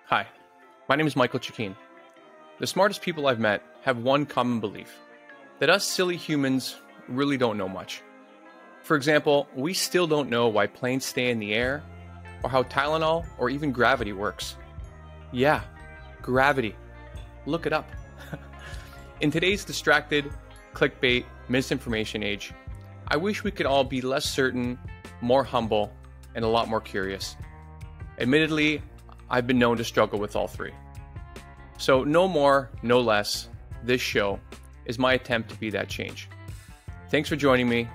Hi, my name is Michael Chikeen. The smartest people I've met have one common belief, that us silly humans really don't know much. For example, we still don't know why planes stay in the air, or how Tylenol or even gravity works. Yeah, gravity. Look it up. In today's distracted, clickbait, misinformation age, I wish we could all be less certain, more humble, and a lot more curious. Admittedly, I've been known to struggle with all three. So no more, no less, this show is my attempt to be that change. Thanks for joining me,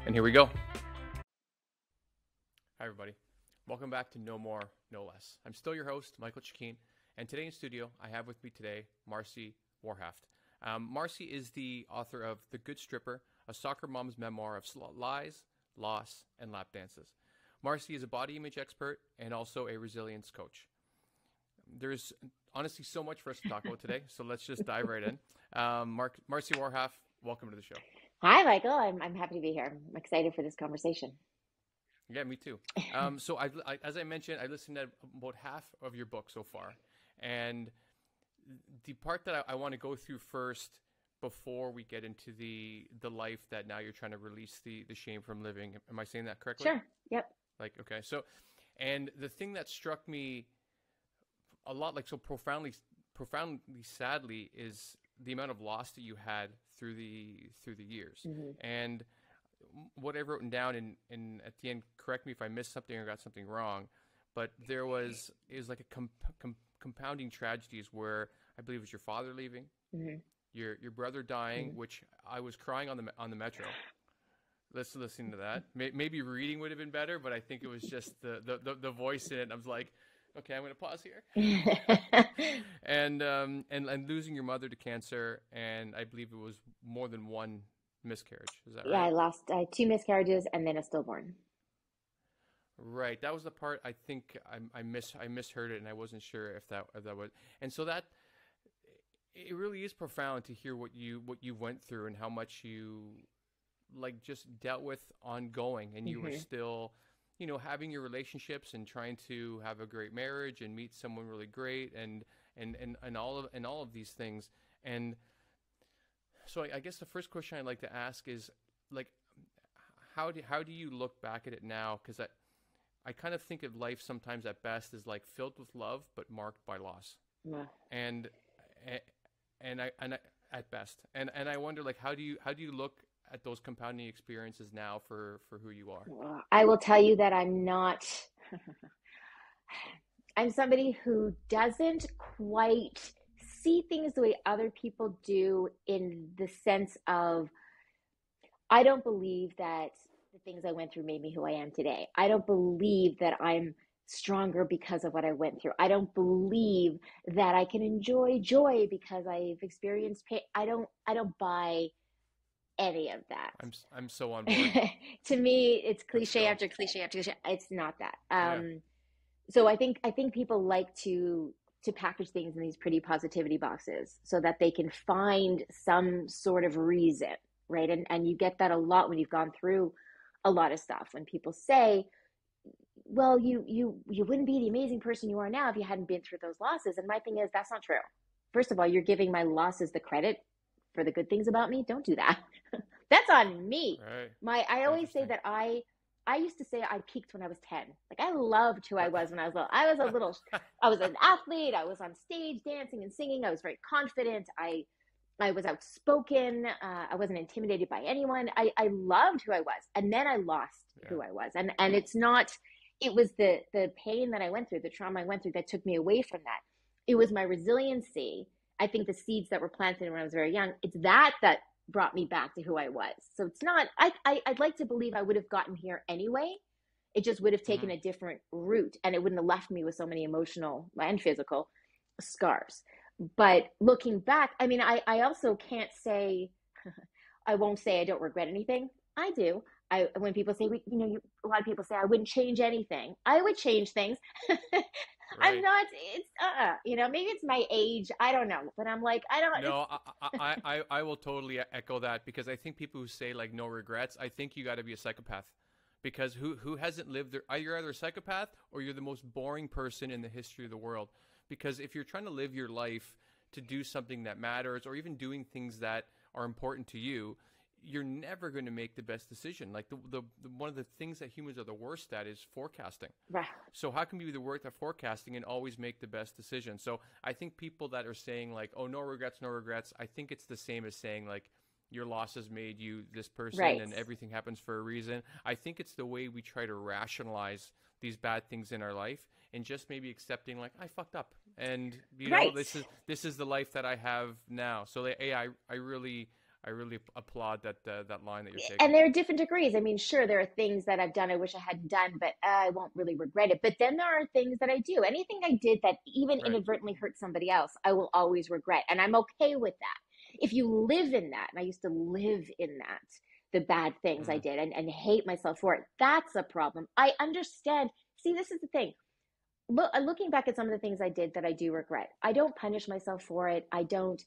and here we go. Hi everybody, welcome back to No More, No Less. I'm still your host, Michael Chikeen, and today in studio, I have with me today, Marci Warhaft. Marci is the author of The Good Stripper, a soccer mom's memoir of lies, loss, and lap dances. Marci is a body image expert and also a resilience coach. There's honestly so much for us to talk about today, so let's just dive right in. Marci Warhaft, welcome to the show. Hi, Michael. I'm happy to be here. I'm excited for this conversation. Yeah, me too. So as I mentioned, I listened to about half of your book so far, and the part that I want to go through first before we get into the life that now you're trying to release the shame from living. Am I saying that correctly? Sure. Yep. Okay. So, and the thing that struck me a lot, so profoundly sadly, is the amount of loss that you had through the years. Mm-hmm. And what I've written down, and at the end, correct me if I missed something or got something wrong, but it was like a compounding tragedies where I believe it was your father leaving, mm-hmm. your brother dying, mm-hmm. which I was crying on the metro. Listening to that. Maybe reading would have been better, but I think it was just the voice in it. I was like, okay, I'm going to pause here. and losing your mother to cancer, and I believe it was more than one miscarriage. Is that right? Yeah, I had 2 miscarriages and then a stillborn. Right. That was the part I think I misheard it, and I wasn't sure if that was. And so that it really is profound to hear what you went through and how much you just dealt with ongoing, and you mm-hmm. were still, having your relationships and trying to have a great marriage and meet someone really great and all of these things. And so I guess the first question I'd like to ask is how do you look back at it now? Because I kind of think of life sometimes at best as filled with love but marked by loss. Yeah. And I at best. And I wonder how do you look at those compounding experiences now for who you are? Well, I will tell you that I'm not I'm somebody who doesn't quite see things the way other people do, in the sense of, I don't believe that the things I went through made me who I am today. I don't believe that I'm stronger because of what I went through. I don't believe that I can enjoy joy because I've experienced pain. I don't buy any of that. I'm so on board. To me, it's cliche after cliche after cliche. It's not that. So I think people like to package things in these pretty positivity boxes so that they can find some sort of reason, right? And you get that a lot when you've gone through a lot of stuff. When people say, well, you wouldn't be the amazing person you are now if you hadn't been through those losses. And my thing is, that's not true. First of all, you're giving my losses the credit for the good things about me. Don't do that. That's on me. Right. I always say that I used to say I peaked when I was 10. I loved who I was when I was little. I was an athlete. I was on stage dancing and singing. I was very confident. I was outspoken. I wasn't intimidated by anyone. I loved who I was. And then I lost who I was. And it was the pain that I went through, the trauma I went through, that took me away from that. It was my resiliency. I think the seeds that were planted when I was very young, it's that brought me back to who I was. So it's not, I'd like to believe I would have gotten here anyway. It just would have taken a different route, and it wouldn't have left me with so many emotional and physical scars. But looking back, I mean, I also can't say, I won't say I don't regret anything. I do. When people say, a lot of people say I wouldn't change anything. I would change things. Right. I'm not, it's, maybe it's my age. I don't know. But I'm I don't. No, I will totally echo that, because I think people who say no regrets, I think you got to be a psychopath, because who hasn't lived there? You're either a psychopath or you're the most boring person in the history of the world. Because if you're trying to live your life to do something that matters, or even doing things that are important to you, you're never going to make the best decision. Like the one of the things that humans are the worst at is forecasting. Right. So how can we be the worst at forecasting and always make the best decision? So I think people that are saying like, oh, no regrets, no regrets, I think it's the same as saying like, your losses made you this person, Right. and everything happens for a reason. I think it's the way we try to rationalize these bad things in our life, and just maybe accepting like, I fucked up, and you know, Right. this is the life that I have now. So like, hey, I really applaud that line that you're taking. And there are different degrees. I mean, sure, there are things that I've done I wish I hadn't done, but I won't really regret it. But then there are things that I do. Anything I did that even Right. inadvertently hurt somebody else, I will always regret. And I'm okay with that. If you live in that, and I used to live in that, the bad things I Mm. did and hate myself for it, that's a problem. I understand. See, this is the thing. Looking back at some of the things I did that I do regret, I don't punish myself for it. I don't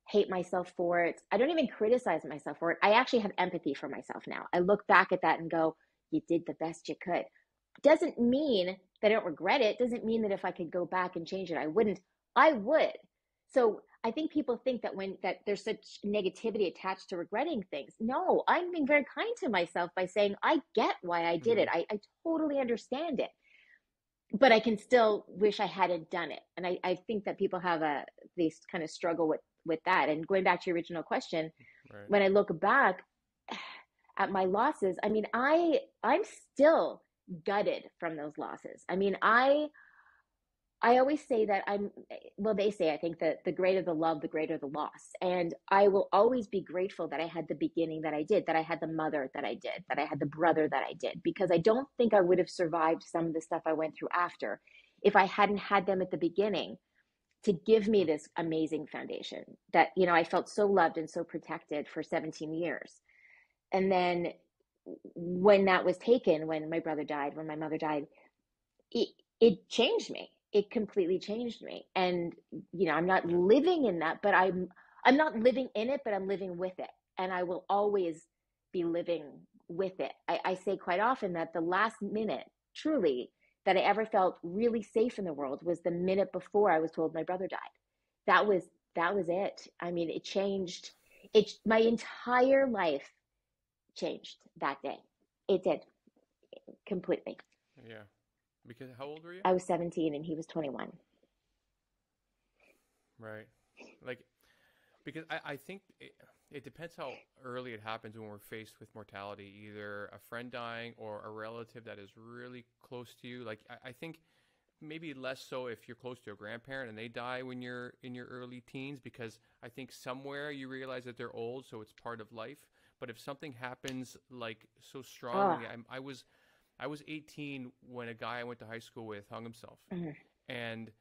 hate myself for it. I don't even criticize myself for it. I actually have empathy for myself now. I look back at that and go, you did the best you could. Doesn't mean that I don't regret it. Doesn't mean that if I could go back and change it, I wouldn't. I would. So I think people think that that there's such negativity attached to regretting things. No, I'm being very kind to myself by saying I get why I did it. Mm-hmm. I totally understand it, but I can still wish I hadn't done it. And I think that people have they kind of struggle with that. And going back to your original question, Right. when I look back at my losses, I mean, I'm still gutted from those losses. I mean, I always say that well, they say, I think that the greater the love, the greater the loss. And I will always be grateful that I had the beginning that I did, that I had the mother that I did, that I had the brother that I did, because I don't think I would have survived some of the stuff I went through after if I hadn't had them at the beginning to give me this amazing foundation that, you know, I felt so loved and so protected for 17 years. And then when that was taken, when my brother died, when my mother died, it, it changed me. It completely changed me. And, you know, I'm not Yeah. living in that, but I'm not living in it, but I'm living with it. And I will always be living with it. I say quite often that the last minute, truly, that I ever felt really safe in the world was the minute before I was told my brother died. That was it. I mean, it changed my entire life changed that day. It did, completely. Yeah. Because how old were you? I was 17 and he was 21. Right. Like, because I think it depends how early it happens when we're faced with mortality, either a friend dying or a relative that is really close to you. Like, I think maybe less so if you're close to a grandparent and they die when you're in your early teens, because I think somewhere you realize that they're old, so it's part of life. But if something happens like so Oh, strongly, I was 18 when a guy I went to high school with hung himself. mhm. And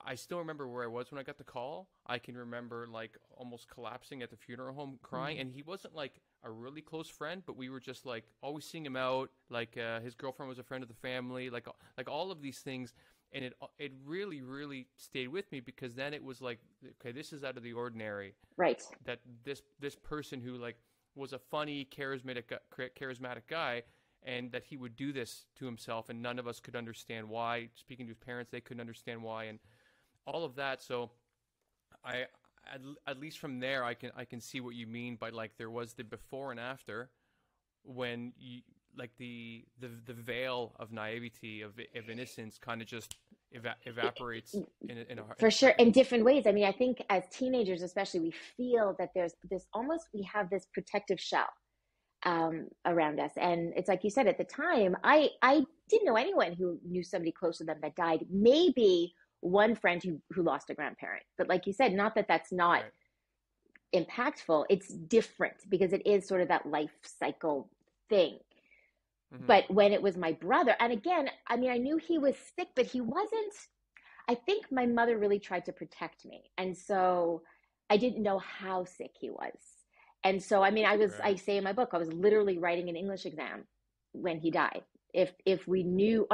I still remember where I was when I got the call. I can remember like almost collapsing at the funeral home crying. Mhm. And he wasn't like a really close friend, but we were just like always seeing him out. Like his girlfriend was a friend of the family, like all of these things. And it really, really stayed with me, because then it was like, okay, this is out of the ordinary. Right. That this person who like was a funny, charismatic guy, and that he would do this to himself, and none of us could understand why. Speaking to his parents, they couldn't understand why, and all of that. So I at least from there I can see what you mean by like there was the before and after, when you like the veil of naivety of innocence kind of just evaporates in a For sure, second. in different ways. I mean, I think as teenagers, especially, we feel that there's this almost, we have this protective shell around us. And it's like you said, at the time, I didn't know anyone who knew somebody close to them that died. Maybe one friend who lost a grandparent. But like you said, not that that's not Right. impactful. It's different because it is sort of that life cycle thing. Hmm. But when it was my brother, and again, I mean, I knew he was sick, but he wasn't. I think my mother really tried to protect me. And so I didn't know how sick he was. And so, I mean, I Right. say in my book, I was literally writing an English exam when he died. If we knew,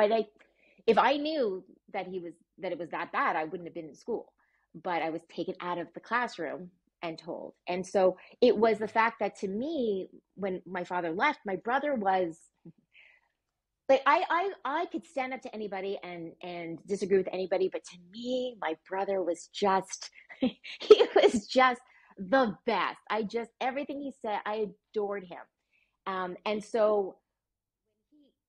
if I knew that it was that bad, I wouldn't have been in school. But I was taken out of the classroom and told. And so it was the fact that, to me, when my father left, my brother was like I could stand up to anybody and disagree with anybody, but to me, my brother was just he was just the best. I just everything he said, I adored him. And so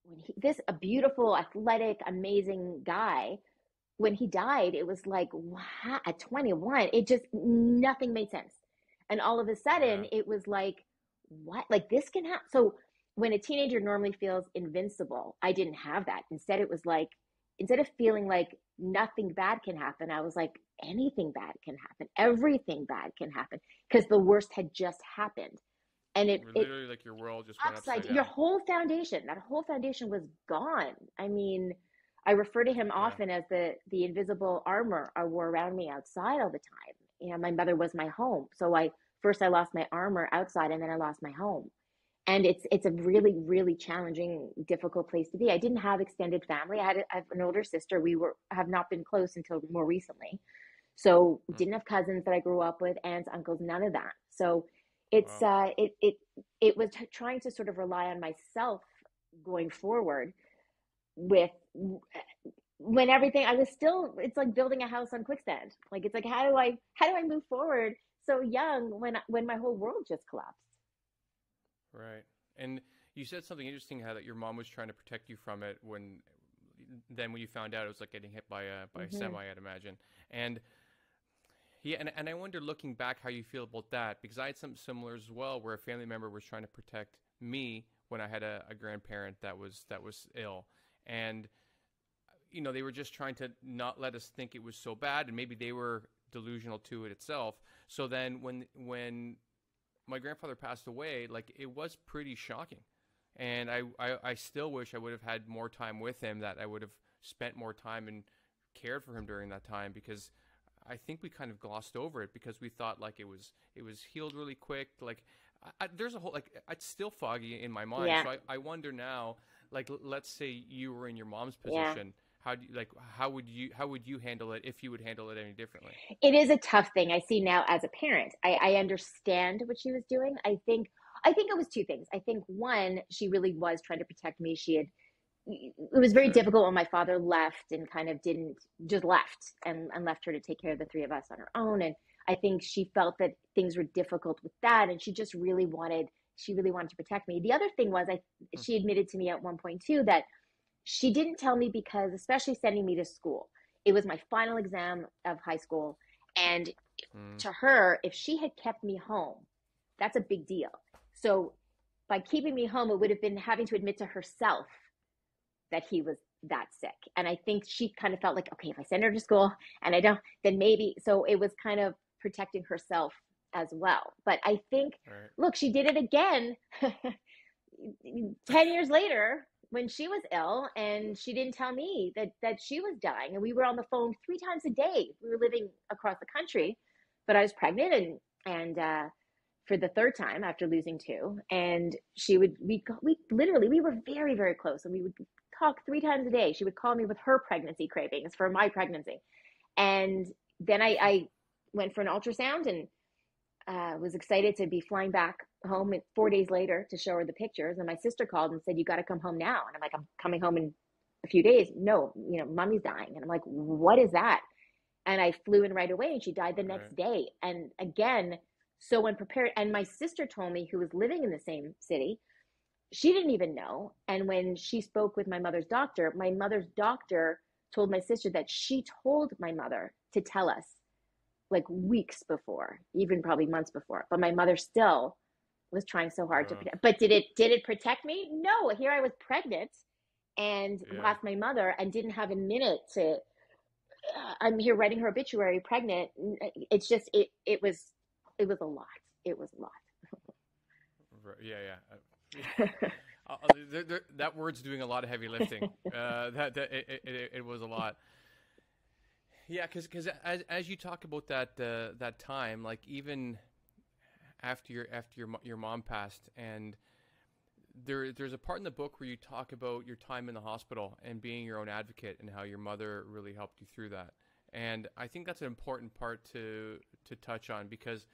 when he this a beautiful, athletic, amazing guy, when he died, it was like, wow, at 21, it just nothing made sense. And all of a sudden, Yeah. it was like, what? Like this can happen. So when a teenager normally feels invincible, I didn't have that. Instead, it was like, instead of feeling like nothing bad can happen, I was like, anything bad can happen. Everything bad can happen because the worst had just happened. And We're it literally like your world just went upside upside your down. whole foundation, that whole foundation was gone. I mean, I refer to him Yeah. often as the invisible armor I wore around me outside all the time. You know, my mother was my home, so I lost my armor outside, and then I lost my home. And it's a really, really challenging, difficult place to be. I didn't have extended family. I have an older sister. We were have not been close until more recently, so Hmm. didn't have cousins that I grew up with, aunts, uncles, none of that. So Wow. it was trying to sort of rely on myself going forward with when everything I was still, it's like building a house on quicksand. Like it's like how do I move forward so young when my whole world just collapsed. Right. And you said something interesting, how that your mom was trying to protect you from it when then when you found out, it was like getting hit by a Mm-hmm. semi, I'd imagine. And yeah, and I wonder, looking back, how you feel about that, because I had something similar as well, where a family member was trying to protect me when I had a grandparent that was ill, and they were just trying to not let us think it was so bad, and maybe they were delusional to it itself. So then when my grandfather passed away, like, it was pretty shocking, and I still wish I would have had more time with him, that I would have spent more time and cared for him during that time, because I think we kind of glossed over it because we thought like it was healed really quick. Like, there's a whole, like, it's still foggy in my mind. Yeah, So I wonder now, like, let's say you were in your mom's yeah. position. How do you, like, how would you handle it, if you would handle it any differently? It is a tough thing. I see now as a parent. I understand what she was doing. I think it was two things. I think one, she really was trying to protect me. It was very Sure. difficult when my father left and kind of didn't just left and left her to take care of the three of us on her own. And I think she felt that things were difficult with that, and she really wanted to protect me. The other thing was, Hmm. she admitted to me at one point too that she didn't tell me because, especially sending me to school, it was my final exam of high school, and Hmm. to her, if she had kept me home, that's a big deal. So by keeping me home, it would have been having to admit to herself that he was that sick. And I think she kind of felt like, okay, if I send her to school and I don't, then maybe. So it was kind of protecting herself as well. But I think, Right. look, she did it again 10 years later when she was ill, and she didn't tell me that she was dying. And we were on the phone 3 times a day. We were living across the country, but I was pregnant, and for the third time after losing two. And we literally, we were very, very close, and we would talk 3 times a day. She would call me with her pregnancy cravings for my pregnancy. And then I went for an ultrasound, and was excited to be flying back home 4 days later to show her the pictures. And my sister called and said, "You got to come home now." And I'm like, "I'm coming home in a few days." "No, mommy's dying." And I'm like, "What is that?" And I flew in right away, and she died the Right. next day. And again, so unprepared. And my sister told me, who was living in the same city, she didn't even know. And when she spoke with my mother's doctor told my sister that she told my mother to tell us, like, weeks before, even probably months before. But my mother still was trying so hard to Uh, protect. But did it protect me? No. Here I was pregnant and yeah. lost my mother and didn't have a minute to. I'm here writing her obituary pregnant. It's just it was a lot. It was a lot. Yeah. Yeah. That word's doing a lot of heavy lifting. That it was a lot. Yeah, because as you talk about that time, like, even after your mom passed, and there's a part in the book where you talk about your time in the hospital and being your own advocate, and how your mother really helped you through that. And I think that's an important part to touch on, because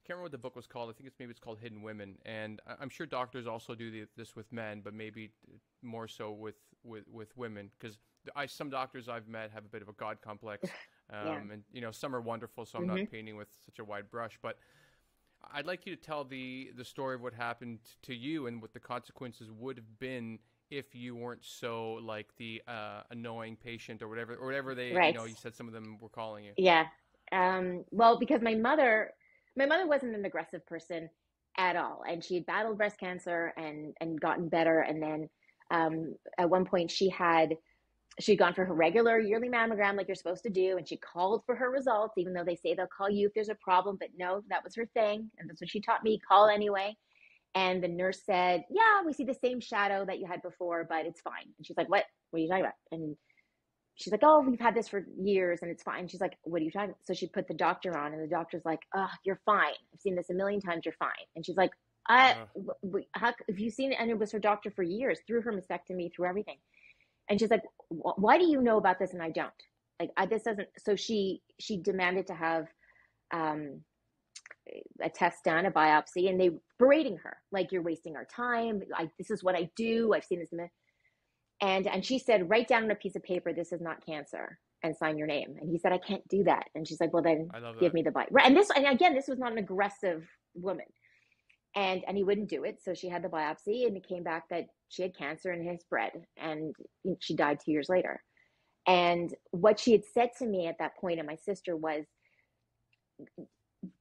can't remember what the book was called. I think maybe it's called Hidden Women, and I'm sure doctors also do this with men, but maybe more so with women, because some doctors I've met have a bit of a god complex, Yeah. and some are wonderful, so I'm Mm-hmm. not painting with such a wide brush, but I'd like you to tell the story of what happened to you and what the consequences would have been if you weren't so like the annoying patient or whatever they Right. you said some of them were calling you. Yeah. Well, because my mother wasn't an aggressive person at all, and she had battled breast cancer and gotten better. And then at one point she'd gone for her regular yearly mammogram like you're supposed to do, and she called for her results, even though they say they'll call you if there's a problem. But no, that was her thing, and that's what she taught me: call anyway. And the nurse said, "Yeah, we see the same shadow that you had before, but it's fine." And she's like, "What? What are you talking about?" And she's like, "Oh, we've had this for years and it's fine." She's like, "What are you talking about?" So she put the doctor on, and the doctor's like, "Oh, you're fine. I've seen this a million times. You're fine." And she's like, Uh, how have you seen it?" And it was her doctor for years, through her mastectomy, through everything. And she's like, "Why do you know about this and I don't?" Like, this doesn't. So she demanded to have um, a test done, a biopsy, and they berating her like, "You're wasting our time. This is what I do. I've seen this." And she said, "Write down on a piece of paper, this is not cancer, and sign your name." And he said, "I can't do that." And she's like, "Well, then I love give that. me the biopsy." Right. And again, this was not an aggressive woman. And he wouldn't do it. So she had the biopsy, and it came back that she had cancer and it had spread, and she died 2 years later. And what she had said to me at that point, and my sister, was,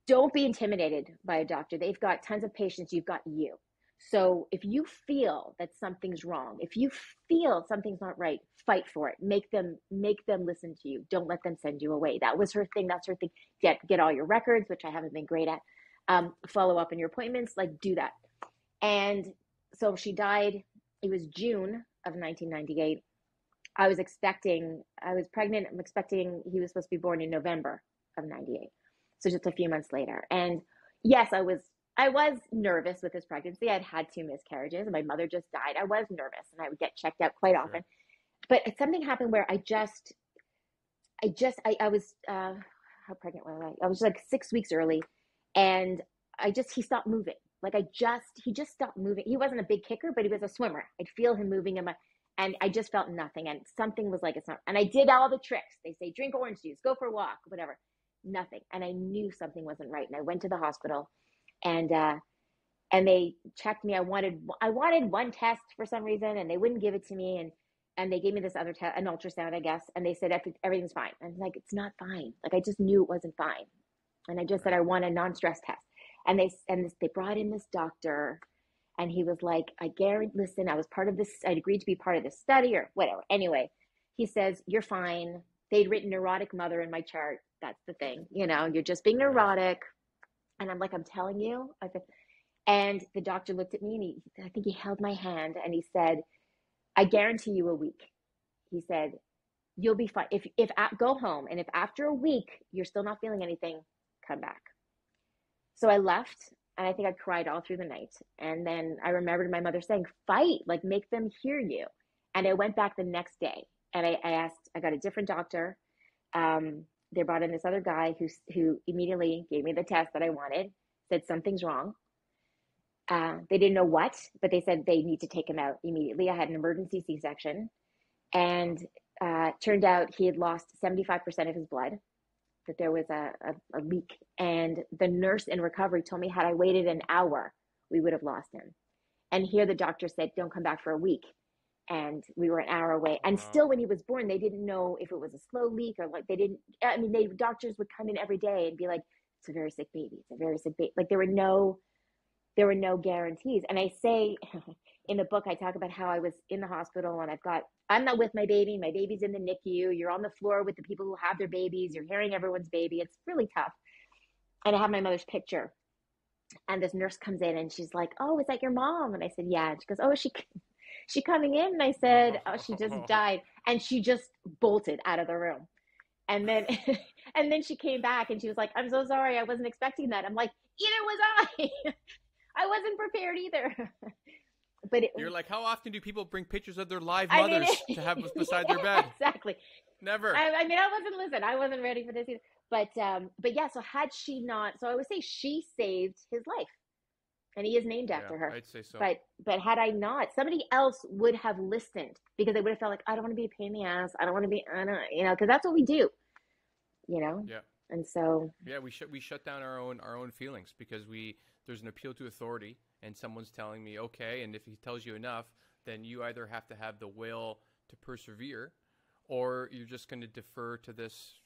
"Don't be intimidated by a doctor. They've got tons of patients. You've got you. So if you feel that something's wrong, if you feel something's not right, fight for it. Make them listen to you. Don't let them send you away." That was her thing. That's her thing. Get all your records, which I haven't been great at. Follow up on your appointments. Like, do that. And so she died. It was June of 1998. I was pregnant. I'm expecting he was supposed to be born in November of 98. So just a few months later. And yes, I was nervous with this pregnancy. I'd had 2 miscarriages and my mother just died. I was nervous and I would get checked out quite often. But something happened where I was, how pregnant was I? I was like 6 weeks early, and he stopped moving. Like, he just stopped moving. He wasn't a big kicker, but he was a swimmer. I'd feel him moving and I just felt nothing. And something was like, it's not, and I did all the tricks. They say, drink orange juice, go for a walk, whatever. Nothing. And I knew something wasn't right. And I went to the hospital, and they checked me. I wanted one test for some reason, and they wouldn't give it to me. And they gave me this other test, an ultrasound, I guess. And they said, everything's fine. And I'm like, it's not fine. Like, I just knew it wasn't fine. And I just said, I want a non-stress test. And they brought in this doctor, and he was like, "I guarantee, listen, I was part of this. I'd agreed to be part of this study," or whatever. Anyway, he says, "You're fine." They'd written neurotic mother in my chart. That's the thing. You're just being neurotic. And I'm like, "I'm telling you." And the doctor looked at me, and I think he held my hand, and he said, "I guarantee you a week." He said, "You'll be fine. If go home, and if after a week you're still not feeling anything, come back." So I left, and I think I cried all through the night. And then I remembered my mother saying, "Fight, like, make them hear you." And I went back the next day, and I got a different doctor. They brought in this other guy who immediately gave me the test that I wanted, said something's wrong. They didn't know what, but they said they need to take him out immediately. I had an emergency C-section, and turned out he had lost 75% of his blood, that there was a leak. And the nurse in recovery told me, had I waited an hour, we would have lost him. And here the doctor said, "Don't come back for a week." And we were an hour away. And still, when he was born, they didn't know if it was a slow leak or like, doctors would come in every day and be like, "It's a very sick baby. It's a very sick baby." Like, there were no guarantees. And I say in the book, I talk about how I was in the hospital, and I'm not with my baby. My baby's in the NICU. You're on the floor with the people who have their babies. You're hearing everyone's baby. It's really tough. And I have my mother's picture. And this nurse comes in, and she's like, "Oh, is that your mom?" And I said, "Yeah." And she goes, "Oh, is she coming in?" And I said, "Oh, she just died." And she just bolted out of the room. And then and then she came back, and she was like, "I'm so sorry. I wasn't expecting that." I'm like, "Either was I." I wasn't prepared either. But You're like, how often do people bring pictures of their live mothers to have beside their bed? Exactly. Never. I mean, I wasn't ready for this either. But yeah, so had she not, so I would say she saved his life, and he is named Yeah, after her. I'd say so. But had I not, somebody else would have listened, because they would have felt like, I don't want to be a pain in the ass. I don't want to be, I don't, because that's what we do, you know. Yeah. And so, Yeah, we shut down our own feelings because there's an appeal to authority, and someone's telling me okay, and if he tells you enough, then you either have to have the will to persevere, or you're just going to defer to this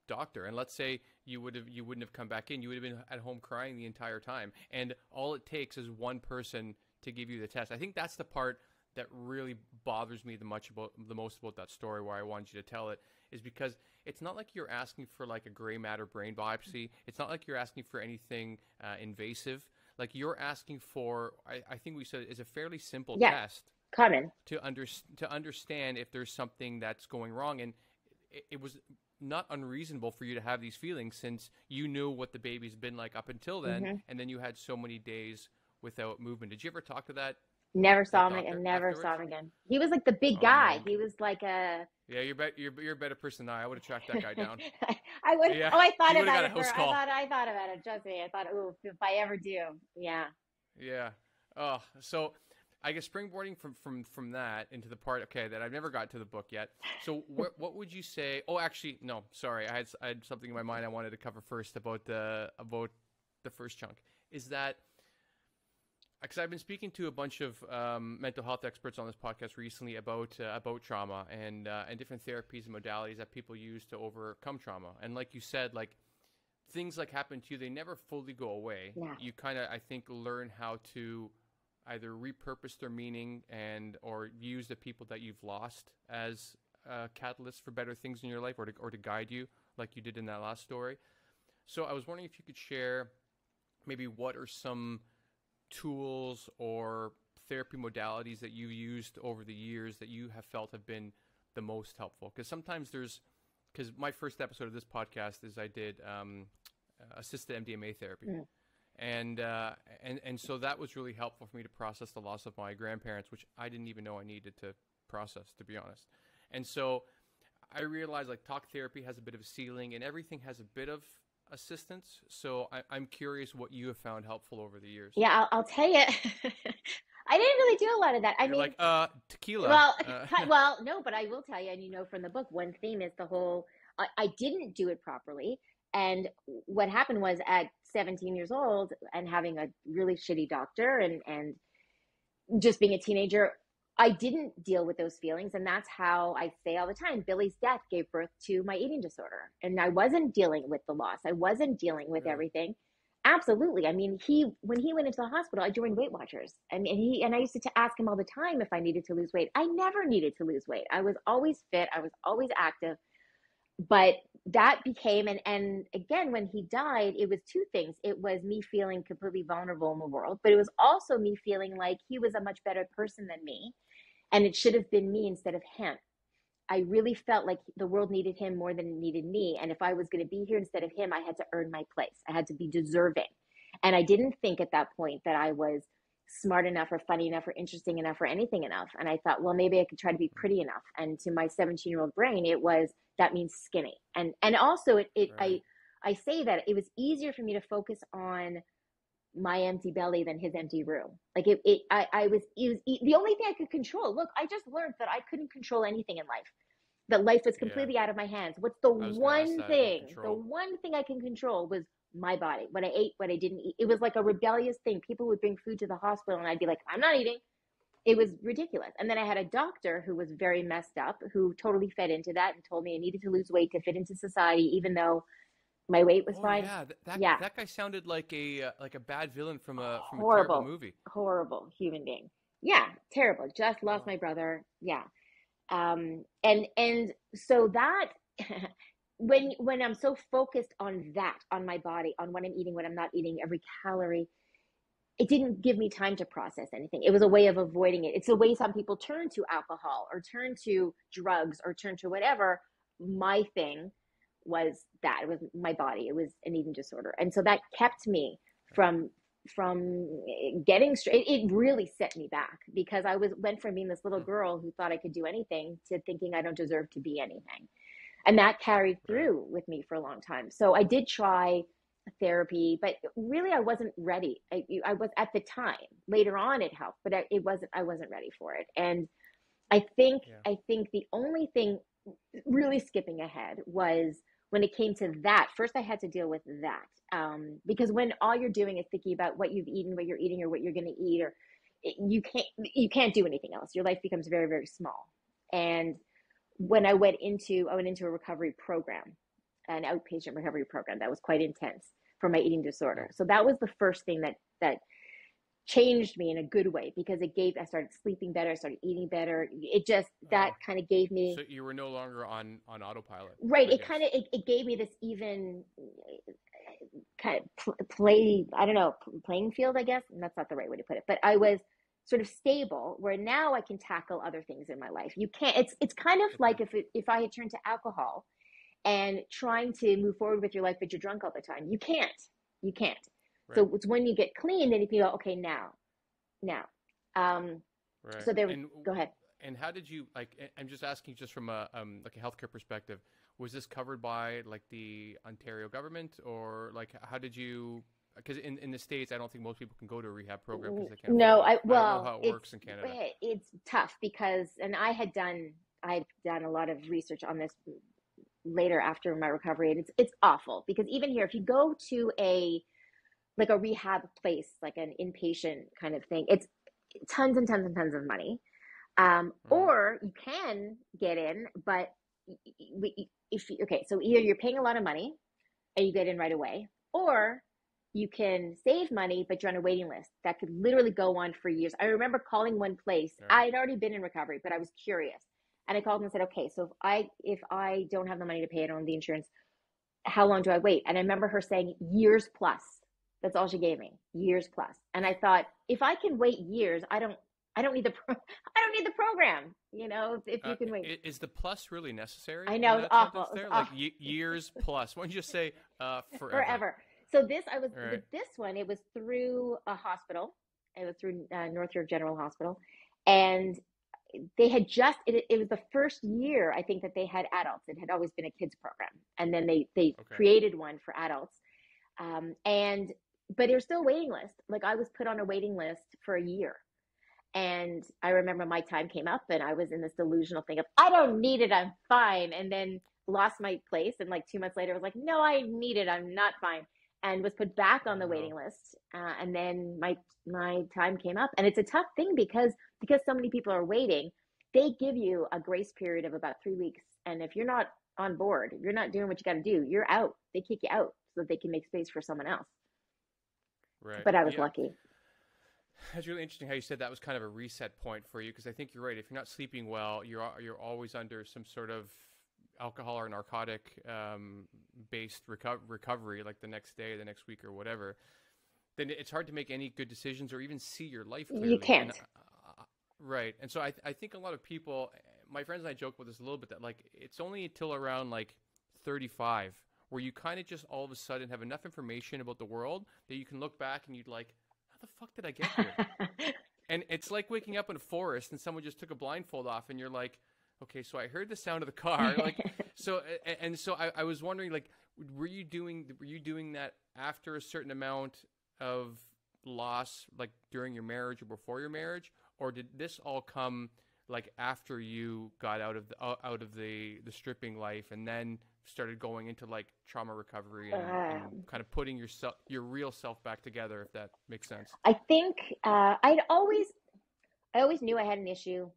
doctor. And let's say you wouldn't have come back in, you would have been at home crying the entire time, and all it takes is one person to give you the test. I think that's the part that really bothers me the most about that story, why I wanted you to tell it, is because it's not like you're asking for like a gray matter brain biopsy. It's not like you're asking for anything invasive. Like you're asking for, I think we said, is a fairly simple test. Common. To understand if there's something that's going wrong. And it was not unreasonable for you to have these feelings, since you knew what the baby's been like up until then, and then you had so many days without movement. Did you ever talk to that? Never saw him and never saw him again. He was like the big guy. Man. He was like a. Yeah, you're a better person than I would have tracked that guy down. I would. Yeah. Oh, I thought about it. I thought about it. Trust me. I thought, oh, if I ever do, yeah. Yeah. Oh, so I guess springboarding from that into the part, okay, that I've never got to the book yet. So what would you say? Oh, actually, no, sorry. I had something in my mind I wanted to cover first about the first chunk. Is that because I've been speaking to a bunch of mental health experts on this podcast recently about trauma and different therapies and modalities that people use to overcome trauma. And like you said, like things like happen to you, they never fully go away. Yeah. You kind of, I think, learn how to either repurpose their meaning or use the people that you've lost as catalysts for better things in your life, or to guide you, like you did in that last story. So I was wondering if you could share maybe what are some tools or therapy modalities that you've used over the years that you have felt have been the most helpful. Because sometimes because my first episode of this podcast is I did assisted MDMA therapy. Mm. And so that was really helpful for me to process the loss of my grandparents, which I didn't even know I needed to process, to be honest. And so I realized like talk therapy has a bit of a ceiling and everything has a bit of assistance. So I'm curious what you have found helpful over the years. Yeah, I'll tell you. I didn't really do a lot of that. You're like tequila. Well, no, but I will tell you, and from the book, one theme is the whole, I didn't do it properly. And what happened was at 17 years old and having a really shitty doctor and just being a teenager, I didn't deal with those feelings. And that's how I say all the time, Billy's death gave birth to my eating disorder. And I wasn't dealing with the loss. I wasn't dealing with everything. Absolutely. I mean, when he went into the hospital, I joined Weight Watchers. And I used to ask him all the time if I needed to lose weight. I never needed to lose weight. I was always fit. I was always active. But that became, and again, when he died, it was two things. It was me feeling completely vulnerable in the world, but it was also me feeling like he was a much better person than me. And it should have been me instead of him. I really felt like the world needed him more than it needed me. And if I was going to be here instead of him, I had to earn my place. I had to be deserving. And I didn't think at that point that I was smart enough or funny enough or interesting enough or anything enough. And I thought, well, maybe I could try to be pretty enough. And to my 17-year-old brain, it was, that means skinny. And also right. I say that it was easier for me to focus on my empty belly than his empty room. Like it was the only thing I could control. Look, I just learned that I couldn't control anything in life, that life was completely out of my hands. What's the one thing I can control was my body, what I ate, what I didn't eat. It was like a rebellious thing. People would bring food to the hospital and I'd be like, I'm not eating. It was ridiculous. And then I had a doctor who was very messed up, who totally fed into that and told me I needed to lose weight to fit into society, even though my weight was fine. Yeah, that guy sounded like a bad villain from a terrible movie. Horrible human being. Yeah, terrible. Just lost my brother. Yeah. And so that when I'm so focused on that, on my body, on what I'm eating, what I'm not eating, every calorie, it didn't give me time to process anything. It was a way of avoiding it. It's a way some people turn to alcohol or turn to drugs or turn to whatever. My thing was that it was my body. It was an eating disorder. And so that kept me from getting straight. It really set me back because I went from being this little girl who thought I could do anything to thinking I don't deserve to be anything. And that carried Right. through with me for a long time. So I did try therapy, but really I wasn't ready. I was at the time. Later on it helped, but I wasn't ready for it. And Yeah. I think the only thing, really skipping ahead, was when it came to that. First I had to deal with that. Because when all you're doing is thinking about what you've eaten, what you're eating, or what you're going to eat, or you can't do anything else. Your life becomes very, very small. And when I went into a recovery program, an outpatient recovery program that was quite intense for my eating Oh, disorder. So that was the first thing that changed me in a good way, because I started sleeping better, I started eating better. It just, that oh. kind of gave me, So you were no longer on autopilot, right, I guess. it gave me this even kind of play, I don't know, playing field, I guess. And that's not the right way to put it, but I was sort of stable, where now I can tackle other things in my life. You can't, it's kind of Okay. like if I had turned to alcohol and trying to move forward with your life, but you're drunk all the time. You can't. Right. So it's when you get clean, then you can go, okay, now. Um, Right. so there was, go ahead. And how did you like? I'm just asking, just from a like a healthcare perspective. Was this covered by like the Ontario government, or like how did you? Because in the States, I don't think most people can go to a rehab program because they can't No, afford it. I don't know well, how it works in Canada. it's tough because, and I had done a lot of research on this later after my recovery, and it's awful, because even here, if you go to a rehab place, like an inpatient kind of thing, it's tons and tons and tons of money. Mm, Or you can get in, but okay, so either you're paying a lot of money and you get in right away, or you can save money, but you're on a waiting list that could literally go on for years. I remember calling one place. right. I'd already been in recovery, but I was curious, and I called them and said, "Okay, so if I don't have the money to pay it on the insurance, how long do I wait?" And I remember her saying years plus. That's all she gave me, years plus. And I thought, if I can wait years, I don't need I don't need the program. If you can wait. Is the plus really necessary I in know, it's that awful. sentence It's there? Like awful. years plus. Why don't you just say forever? Forever. So this, I was All right. with this one. It was through a hospital. It was through North York General Hospital, and they had it was the first year, I think, that they had adults. It had always been a kids program, and then they Okay. created one for adults. And but there's still a waiting list. Like, I was put on a waiting list for a year. And I remember my time came up, and I was in this delusional thing of, I don't need it, I'm fine. And then lost my place. And like 2 months later, I was like, no, I need it, I'm not fine. And was put back on the Wow. waiting list. And then my time came up. And it's a tough thing, because so many people are waiting. They give you a grace period of about 3 weeks. And if you're not on board, if you're not doing what you got to do, you're out. They kick you out so that they can make space for someone else. Right. But I was Yeah. lucky. That's really interesting how you said that was kind of a reset point for you, because I think you're right. If you're not sleeping well, you're always under some sort of alcohol or narcotic based recovery, like the next day, the next week, or whatever. Then it's hard to make any good decisions or even see your life You clearly. can't. Right. And so I think a lot of people, my friends and I joke with this a little bit, that like it's only until around like 35 where you kind of just all of a sudden have enough information about the world that you can look back and you'd like, how the fuck did I get here? And it's like waking up in a forest and someone just took a blindfold off and you're like, okay, so I heard the sound of the car. Like, so I was wondering, like, were you doing that after a certain amount of loss, like during your marriage or before your marriage, or did this all come like after you got out of the stripping life and then started going into like trauma recovery and um, kind of putting your real self back together, if that makes sense? I think I always knew I had an issue.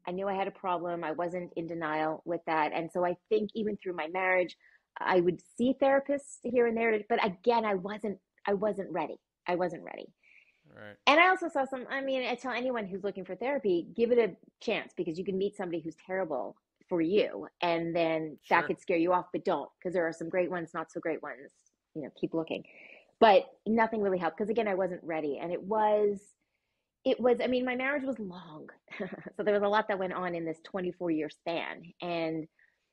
I knew I had a problem. I wasn't in denial with that, and so I think even through my marriage, I would see therapists here and there. But again, I wasn't ready. I wasn't ready. Right. And I also saw some. I mean, I tell anyone who's looking for therapy, give it a chance, because you can meet somebody who's terrible for you, and then that Sure. could scare you off. But don't, because there are some great ones, not so great ones. Keep looking. But nothing really helped, because again, I wasn't ready, and it was. I mean, my marriage was long, so there was a lot that went on in this 24-year span, and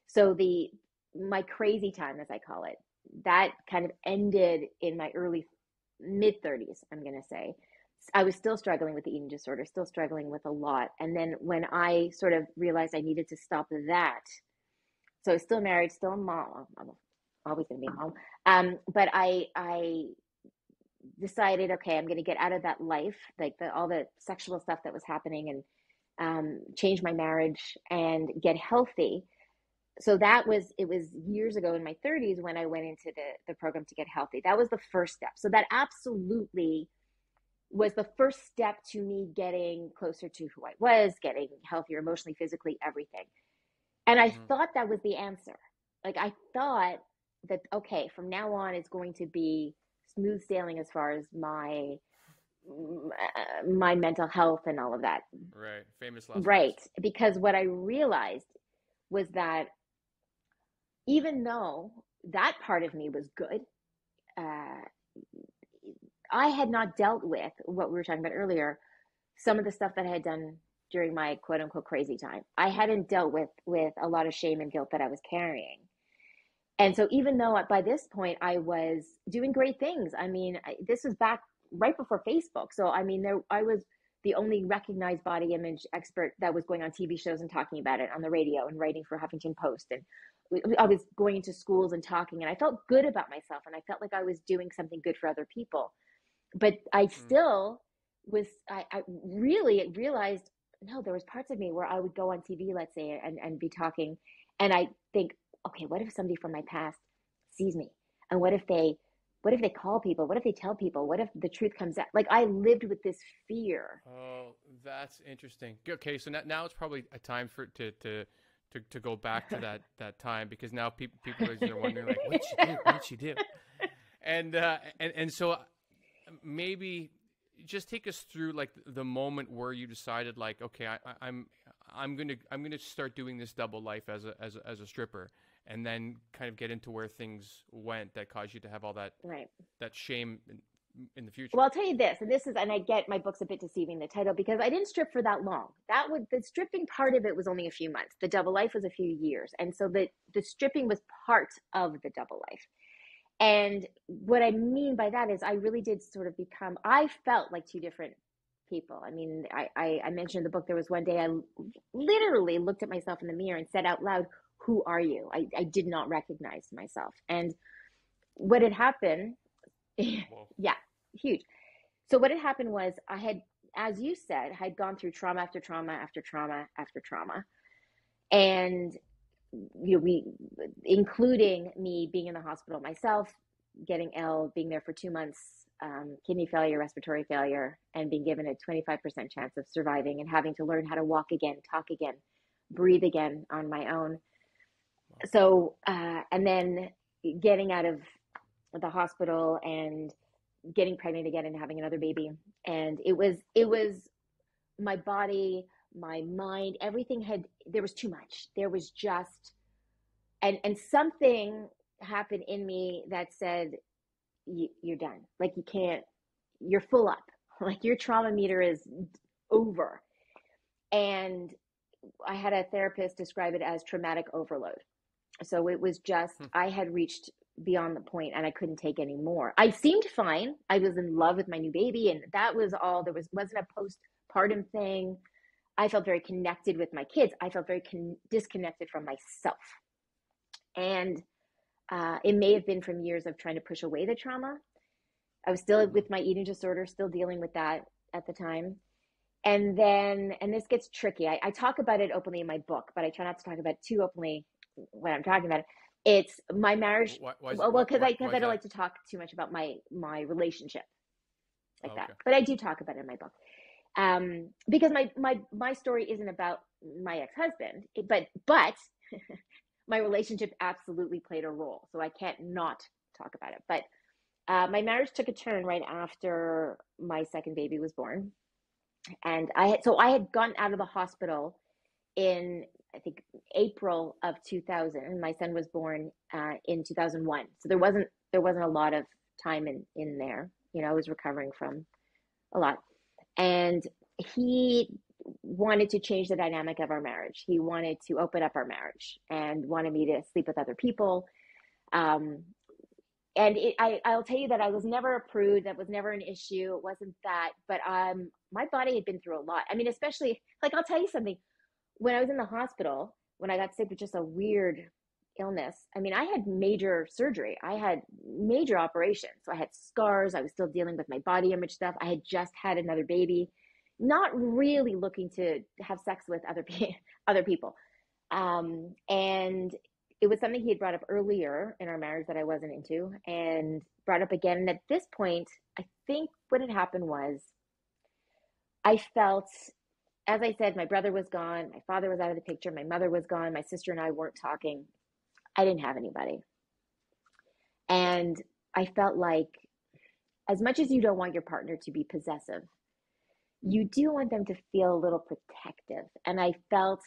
so the my crazy time, as I call it, that kind of ended in my early mid 30s, I'm going to say. I was still struggling with the eating disorder, still struggling with a lot. And then when I sort of realized I needed to stop that, So still married, still a mom. I'm always going to be a mom. But I decided, okay, I'm going to get out of that life, like all the sexual stuff that was happening, and change my marriage and get healthy. So it was years ago in my 30s when I went into the program to get healthy. That was the first step. So that absolutely was the first step to me getting closer to who I was, getting healthier emotionally, physically, everything. And I thought that was the answer. Like I thought that, okay, from now on it's going to be smooth sailing as far as my mental health and all of that. Right. Famous last Right. words. Because what I realized was that even though that part of me was good, uh, I had not dealt with what we were talking about earlier, some of the stuff that I had done during my quote unquote crazy time. I hadn't dealt with a lot of shame and guilt that I was carrying. And so even though by this point I was doing great things, I mean, this was back right before Facebook. So I mean, I was the only recognized body image expert that was going on TV shows and talking about it on the radio and writing for Huffington Post. And I was going into schools and talking, and I felt good about myself, and I felt like I was doing something good for other people. But I still was, I really realized, no, there was parts of me where I would go on TV, let's say, and be talking, and I think, okay, what if somebody from my past sees me? And what if they call people? What if they tell people? What if the truth comes out? Like I lived with this fear. Oh, that's interesting. Okay, so now it's probably a time for to go back to that time, because now people are wondering, like, what did she do? What did she do? And so maybe just take us through like the moment where you decided, like, okay, I'm gonna start doing this double life as a stripper, and then kind of get into where things went that caused you to have all that Right. that shame in the future. Well, I'll tell you this, and I get my book's a bit deceiving, the title, because I didn't strip for that long. The stripping part of it was only a few months. The double life was a few years. And so the stripping was part of the double life. And what I mean by that is I really did sort of I felt like two different people. I mean, I mentioned in the book, there was one day I literally looked at myself in the mirror and said out loud, "Who are you?" I did not recognize myself. And what had happened, yeah, huge. So what had happened was I had, as you said, had gone through trauma after trauma after trauma after trauma. And including me being in the hospital myself, getting ill, being there for 2 months, kidney failure, respiratory failure, and being given a 25% chance of surviving, and having to learn how to walk again, talk again, breathe again on my own. So, and then getting out of the hospital and getting pregnant again and having another baby. And it was my body, my mind, everything there was too much. There was just, and something happened in me that said, you're done. Like you're full up. Like your trauma meter is over. And I had a therapist describe it as traumatic overload. So it was just, I had reached beyond the point and I couldn't take any more. I seemed fine. I was in love with my new baby, and that was all. There wasn't a postpartum thing. I felt very connected with my kids. I felt very disconnected from myself. And it may have been from years of trying to push away the trauma. I was still with my eating disorder, still dealing with that at the time. And then, and this gets tricky. I talk about it openly in my book, but I try not to talk about it too openly when I'm talking about it. It's my marriage. Because I don't like to talk too much about my relationship like that. But I do talk about it in my book. Because my story isn't about my ex-husband, but my relationship absolutely played a role. So I can't not talk about it. But my marriage took a turn right after my second baby was born. And I had gotten out of the hospital in, I think, April of 2000, and my son was born in 2001. So there wasn't a lot of time in there. I was recovering from a lot. And he wanted to change the dynamic of our marriage. He wanted to open up our marriage and wanted me to sleep with other people. And I'll tell you that I was never a prude. That was never an issue. It wasn't that. But my body had been through a lot. I mean, especially, like, I'll tell you something. When I was in the hospital, when I got sick with just a weird illness, I mean, I had major surgery. I had major operations. So I had scars. I was still dealing with my body image stuff. I had just had another baby, not really looking to have sex with other people. And it was something he had brought up earlier in our marriage that I wasn't into, and brought up again. And at this point, I think what had happened was I felt, as I said, my brother was gone, my father was out of the picture, my mother was gone, my sister and I weren't talking. I didn't have anybody. And I felt like, as much as you don't want your partner to be possessive, you do want them to feel a little protective. And I felt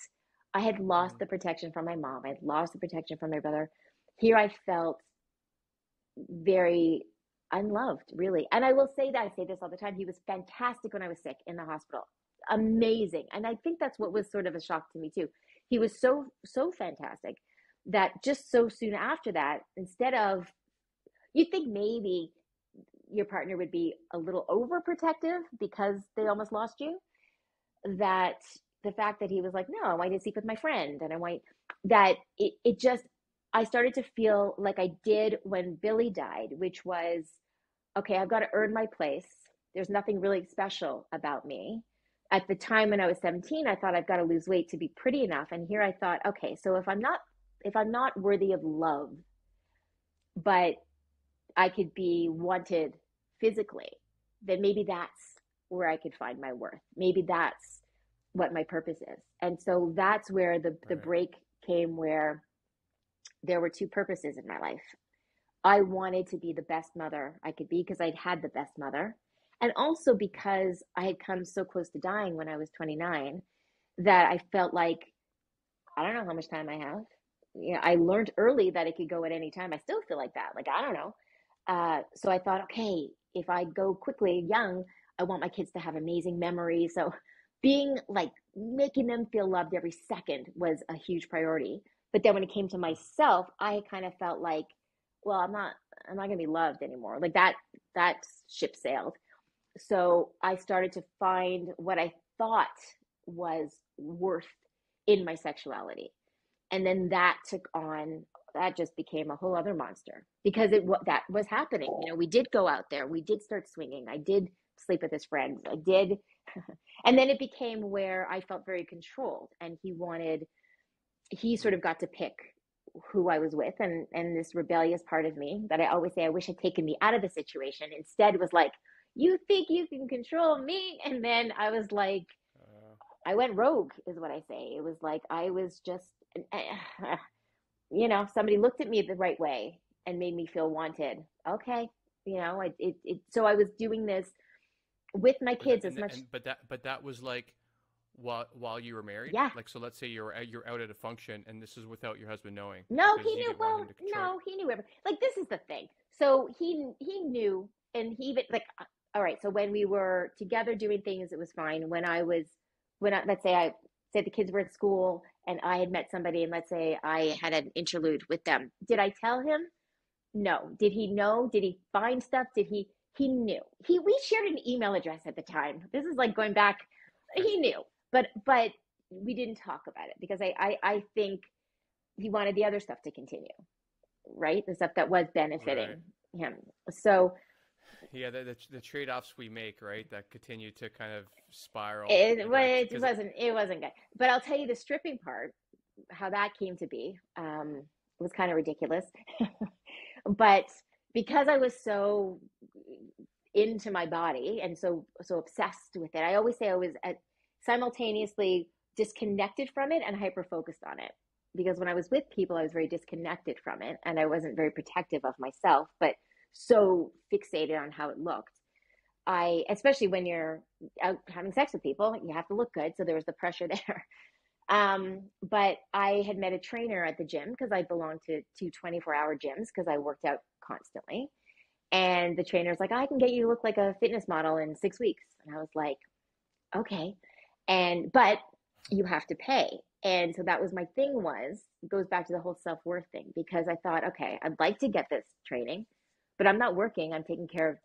I had lost the protection from my mom. I had lost the protection from my brother. Here I felt very unloved, really. And I will say that, I say this all the time. He was fantastic when I was sick in the hospital. Amazing. And I think that's what was sort of a shock to me too. He was so fantastic that just so soon after that, instead of, you think maybe your partner would be a little overprotective because they almost lost you, that the fact that he was like, no, I want to sleep with my friend, and I want that, it just, I started to feel like I did when Billy died, which was, okay, I've got to earn my place. There's nothing really special about me. At the time when I was 17, I thought I've got to lose weight to be pretty enough. And here I thought, okay, so if I'm not worthy of love, but I could be wanted physically, then maybe that's where I could find my worth. Maybe that's what my purpose is. And so that's where the break came, where there were two purposes in my life. I wanted to be the best mother I could be because I'd had the best mother. And also because I had come so close to dying when I was 29, that I felt like, I don't know how much time I have. I learned early that it could go at any time. I still feel like that. Like, I don't know. So I thought, okay, if I go quickly young, I want my kids to have amazing memories. So being like, making them feel loved every second was a huge priority. But then when it came to myself, I kind of felt like, well, I'm not going to be loved anymore. Like that ship sailed. So I started to find what I thought was worth in my sexuality. And then that just became a whole other monster, because that was happening. We did go out there, we did start swinging, I did sleep with his friends, I did. And then it became where I felt very controlled, and he sort of got to pick who I was with, and this rebellious part of me that I always say I wish had taken me out of the situation, instead was like, you think you can control me? And then I was like, I went rogue, is what I say. It was like I was just somebody looked at me the right way and made me feel wanted. Okay. So I was doing this with my kids as much. But that was like while you were married. Yeah. Like, so let's say you're out at a function, and this is without your husband knowing. No, he knew. Well, no, he knew everything. Like, this is the thing. So he knew, and he even like, all right. So when we were together doing things, it was fine. Let's say I said the kids were at school and I had met somebody, and let's say I had an interlude with them. Did I tell him? No. Did he know? Did he find stuff? He knew. We shared an email address at the time. This is like going back. He knew, but we didn't talk about it because I think he wanted the other stuff to continue, right? The stuff that was benefiting him. So yeah, the trade-offs we make, right, that continue to kind of spiral. It wasn't good. But I'll tell you the stripping part, how that came to be, was kind of ridiculous. But because I was so into my body and so obsessed with it, I always say I was simultaneously disconnected from it and hyper-focused on it. Because when I was with people, I was very disconnected from it, and I wasn't very protective of myself, but so fixated on how it looked. Especially when you're out having sex with people, you have to look good. So there was the pressure there. But I had met a trainer at the gym because I belonged to two 24-hour gyms because I worked out constantly. And the trainer's like, I can get you to look like a fitness model in 6 weeks. And I was like, okay. But you have to pay. And so that was my thing, it goes back to the whole self-worth thing, because I thought, okay, I'd like to get this training, but I'm not working. I'm taking care of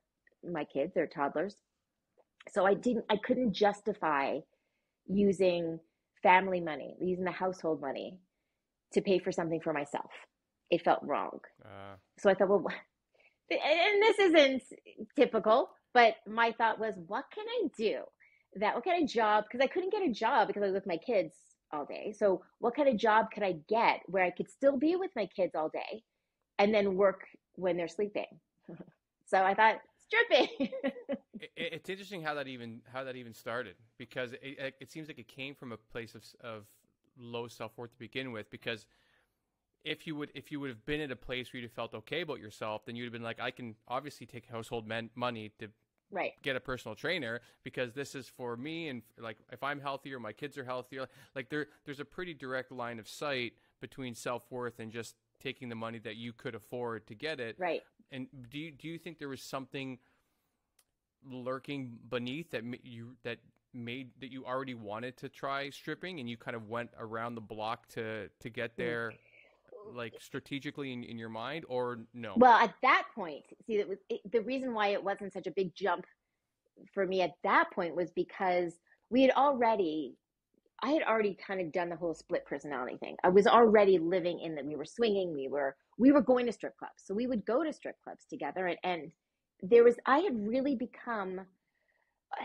my kids, they're toddlers. So I couldn't justify using family money, using the household money to pay for something for myself. it felt wrong. Uh, So I thought, well, and this isn't typical, but my thought was, what can I do? What kind of job? Because I couldn't get a job because I was with my kids all day. So what kind of job could I get where I could still be with my kids all day and then work when they're sleeping? So I thought, stripping. it's interesting how that even started, because it seems like it came from a place of low self-worth to begin with. Because if you would have been at a place where you felt okay about yourself, then you'd have been like, I can obviously take household money to right. get a personal trainer because this is for me, and like if I'm healthier, my kids are healthier. Like there's a pretty direct line of sight between self-worth and just taking the money that you could afford to get it. Right. And do you think there was something lurking beneath that you already wanted to try stripping, and you kind of went around the block to get there, like strategically in your mind, or no? Well, at that point, see, the reason why it wasn't such a big jump for me at that point was because I had already kind of done the whole split personality thing. I was already living in that. We were swinging. We were going to strip clubs. So we would go to strip clubs together. And I had really become,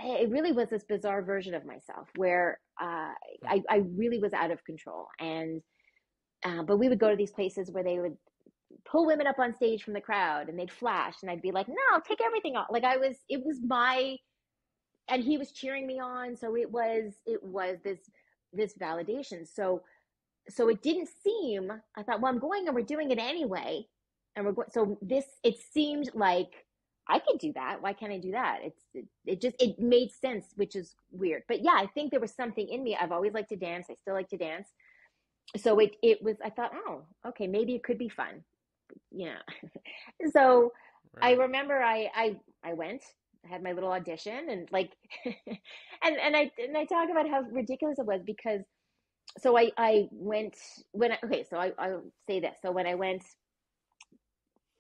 it really was this bizarre version of myself where I really was out of control. And, but we would go to these places where they would pull women up on stage from the crowd and they'd flash. And I'd be like, no, take everything off. Like and he was cheering me on. So it was this validation. So it didn't seem, I thought, well, I'm going and we're doing it anyway. And we're going, so it seemed like I could do that. Why can't I do that? It made sense, which is weird. But yeah, I think there was something in me. I've always liked to dance. I still like to dance. So it was, I thought, oh, okay, maybe it could be fun. Yeah. So right. I remember I went, I had my little audition and like, and I talk about how ridiculous it was because, so I went I'll say this. So when I went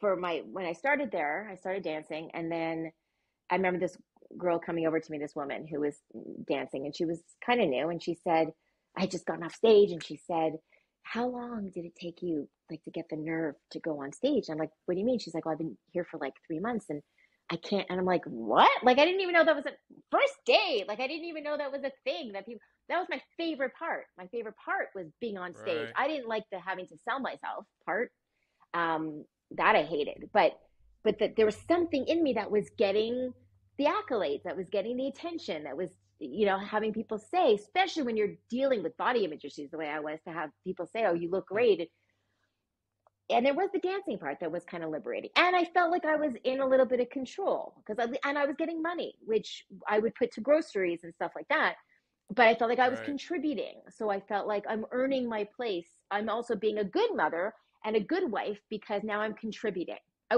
when I started there, I started dancing. And then I remember this girl coming over to me, this woman who was dancing, and she was kind of new. And she said, I had just gotten off stage, and she said, how long did it take you like to get the nerve to go on stage? And I'm like, what do you mean? She's like, well, I've been here for like 3 months and I can't. And I'm like, what? Like, I didn't even know that was a first date. Like, I didn't even know that was a thing that was my favorite part. My favorite part was being on stage. Right. I didn't like the having to sell myself part. That I hated, but there was something in me that was getting the accolades, that was getting the attention, that was, having people say, especially when you're dealing with body image issues the way I was, to have people say, oh, you look great. And there was the dancing part that was kind of liberating. And I felt like I was in a little bit of control and I was getting money, which I would put to groceries and stuff like that. But I felt like I was contributing. So I felt like I'm earning my place. I'm also being a good mother and a good wife because now I'm contributing. I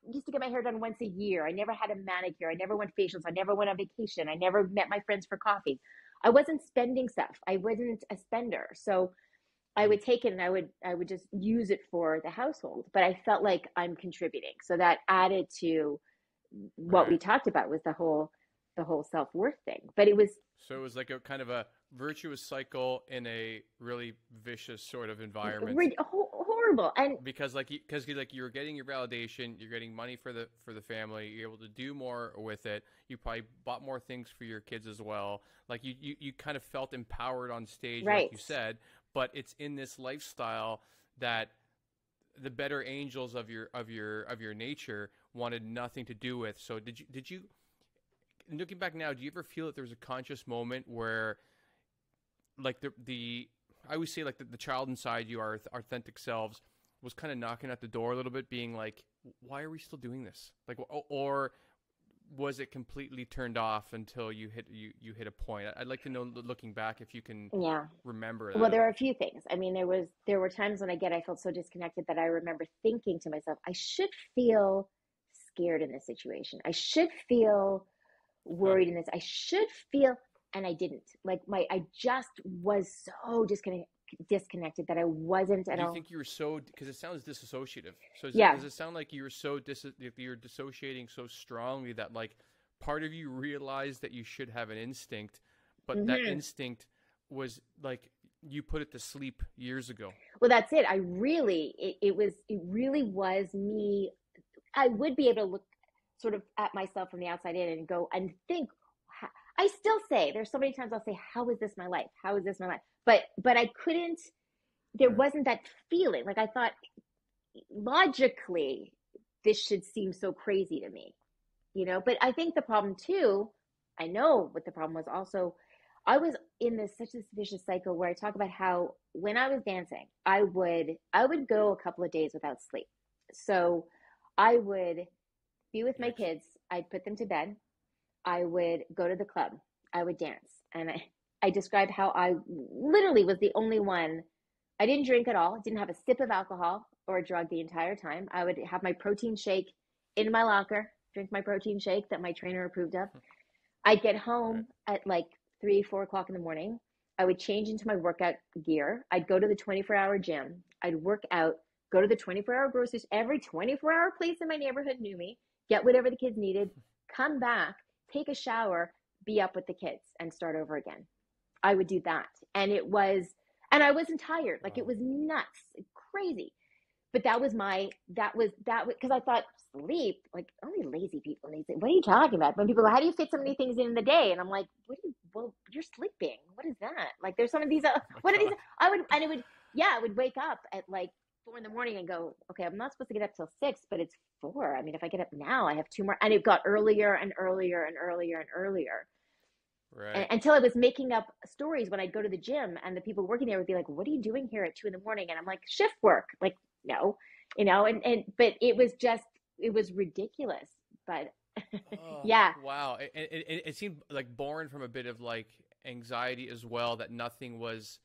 used to get my hair done once a year. I never had a manicure. I never went facials. I never went on vacation. I never met my friends for coffee. I wasn't spending stuff. I wasn't a spender. So I would take it and I would just use it for the household, but I felt like I'm contributing. So that added to what we talked about was the whole self-worth thing. But it was like a kind of a virtuous cycle in a really vicious sort of environment. Horrible. And because you're getting your validation, you're getting money for the family, you're able to do more with it. You probably bought more things for your kids as well. Like you kind of felt empowered on stage, like you said, but it's in this lifestyle that the better angels of your nature wanted nothing to do with. So did you looking back now, do you ever feel that there was a conscious moment where, like I always say, like the child inside you, our authentic selves, was kind of knocking at the door a little bit, being like, why are we still doing this? Like, or was it completely turned off until you hit a point? I'd like to know, looking back, if you can remember that. Well, there are a few things. I mean, there were times when I felt so disconnected that I remember thinking to myself, I should feel scared in this situation. I should feel worried in this. I should feel, and I didn't. Like I just was so disconnected that I wasn't at all. Do you think you were so, because it sounds disassociative. So does it sound like you were so you're dissociating so strongly that like part of you realized that you should have an instinct, but that instinct was like you put it to sleep years ago. Well, that's it. It really was me. I would be able to look sort of at myself from the outside in and go and think. I still say there's so many times I'll say, "How is this my life? How is this my life?" But I couldn't. There Right. wasn't that feeling. Like I thought logically, this should seem so crazy to me, But I think the problem too. I know what the problem was also. I was in such this vicious cycle where I talk about how when I was dancing, I would go a couple of days without sleep. So I would be with my Yikes. kids. I'd put them to bed. I would go to the club. I would dance. And I described how I literally was the only one. I didn't drink at all, didn't have a sip of alcohol or a drug the entire time. I would have my protein shake in my locker, drink my protein shake that my trainer approved of. I'd get Right. home at like 3, 4 o'clock in the morning. I would change into my workout gear. I'd go to the 24-hour gym. I'd work out, go to the 24-hour groceries. Every 24-hour place in my neighborhood knew me, get whatever the kids needed, come back, take a shower, be up with the kids, and start over again. I would do that. And I wasn't tired. Like it Wow. was nuts, crazy. But that was because I thought sleep, like only lazy people need sleep. What are you talking about? When people go, how do you fit so many things in the day? And I'm like, well, you're sleeping. What is that? Like there's some of these, Oh my what are these? God. I would wake up at like 4 in the morning and go, okay, I'm not supposed to get up till 6, but it's 4. I mean, if I get up now, I have 2 more. And it got earlier and earlier and earlier and earlier Right. until I was making up stories when I'd go to the gym and the people working there would be like, what are you doing here at 2 in the morning? And I'm like, shift work. Like, no, but it was ridiculous. But Oh, yeah, wow. It seemed like born from a bit of like anxiety as well, that nothing was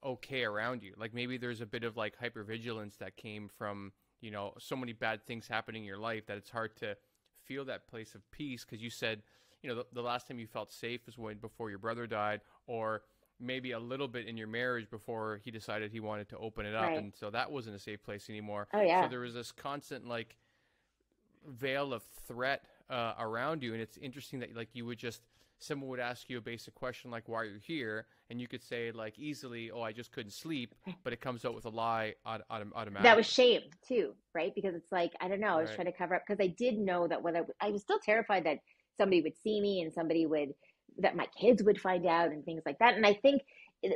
okay around you. Like maybe there's a bit of like hypervigilance that came from, so many bad things happening in your life that it's hard to feel that place of peace, because you said, the last time you felt safe was when before your brother died, or maybe a little bit in your marriage before he decided he wanted to open it up, right. and so that wasn't a safe place anymore. Oh So yeah. there was this constant like veil of threat around you, and it's interesting that like you would just, someone would ask you a basic question like, why are you here, and you could say like easily, oh, I just couldn't sleep, but it comes out with a lie That was automatically. shame too, right? Because it's like, I don't know, I was Right. trying to cover up because I did know that I was still terrified that somebody would see me and that my kids would find out and things like that. And I think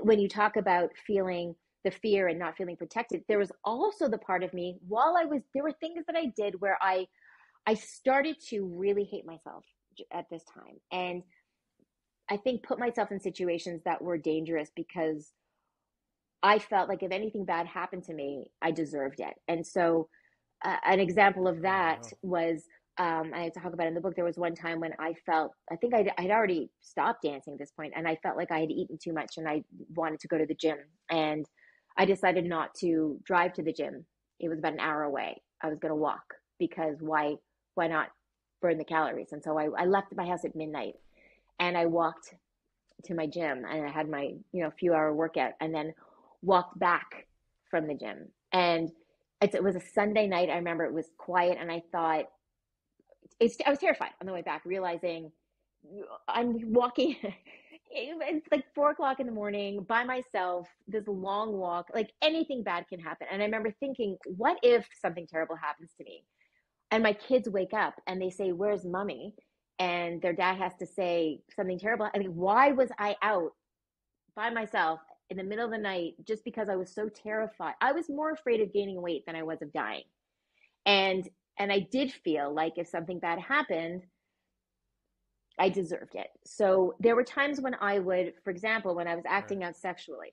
when you talk about feeling the fear and not feeling protected, there was also the part of me there were things that I did where I started to really hate myself at this time. And I think put myself in situations that were dangerous because I felt like if anything bad happened to me, I deserved it. And so, an example of Oh that no. was, I talk about it in the book. There was one time when I think I'd already stopped dancing at this point, and I felt like I had eaten too much and I wanted to go to the gym. And I decided not to drive to the gym. It was about an hour away. I was going to walk because why not burn the calories? And so I left my house at midnight and I walked to my gym and I had my, few hour workout and then walked back from the gym. And it was a Sunday night. I remember it was quiet and I thought, I was terrified on the way back, realizing I'm walking. It's like 4 o'clock in the morning by myself, this long walk, like anything bad can happen. And I remember thinking, what if something terrible happens to me? And my kids wake up and they say, where's mommy? And their dad has to say something terrible. I mean, why was I out by myself in the middle of the night just because I was so terrified? I was more afraid of gaining weight than I was of dying. And and I did feel like if something bad happened, I deserved it. So there were times when I would, for example, when I was Right. acting out sexually,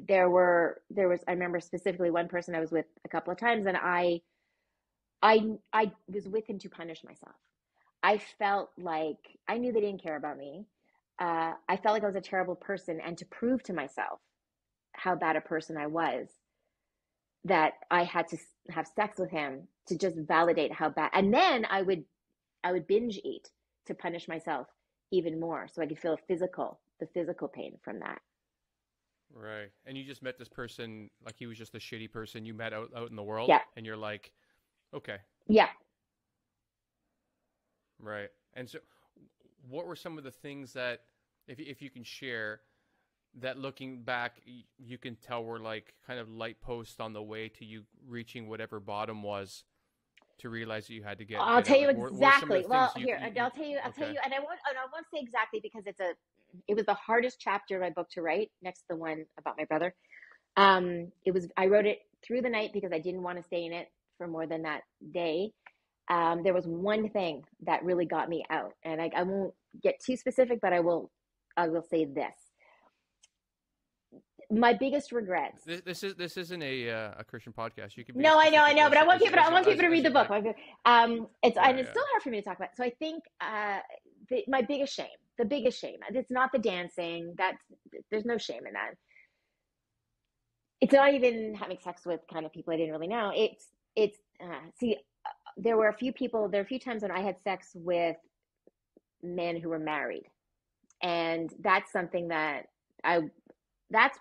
there was I remember specifically one person I was with a couple of times and I was with him to punish myself. I felt like I knew they didn't care about me. I felt like I was a terrible person, and to prove to myself how bad a person I was, that I had to have sex with him to just validate how bad. And then I would binge eat to punish myself even more, so I could feel the physical pain from that. Right. And you just met this person like he was just a shitty person you met out in the world, Yeah, and you're like, okay. yeah. Right. And so what were some of the things that, if you can share, that looking back, you can tell were like kind of light posts on the way to you reaching whatever bottom was to realize that you had to get I'll tell out? you Like, what are some of exactly. the Well, things here, I'll tell you, okay. and I won't say exactly because it was the hardest chapter of my book to write, next to the one about my brother. I wrote it through the night because I didn't want to stay in it for more than that day. There was one thing that really got me out, and I won't get too specific, but I will say this. My biggest regrets. This isn't a Christian podcast. You can be No, I know, but I want people to read the book. Like, And it's yeah. still hard for me to talk about. So I think my biggest shame, it's not the dancing. There's no shame in that. It's not even having sex with kind of people I didn't really know. See, there were a few times when I had sex with men who were married, and that's something that's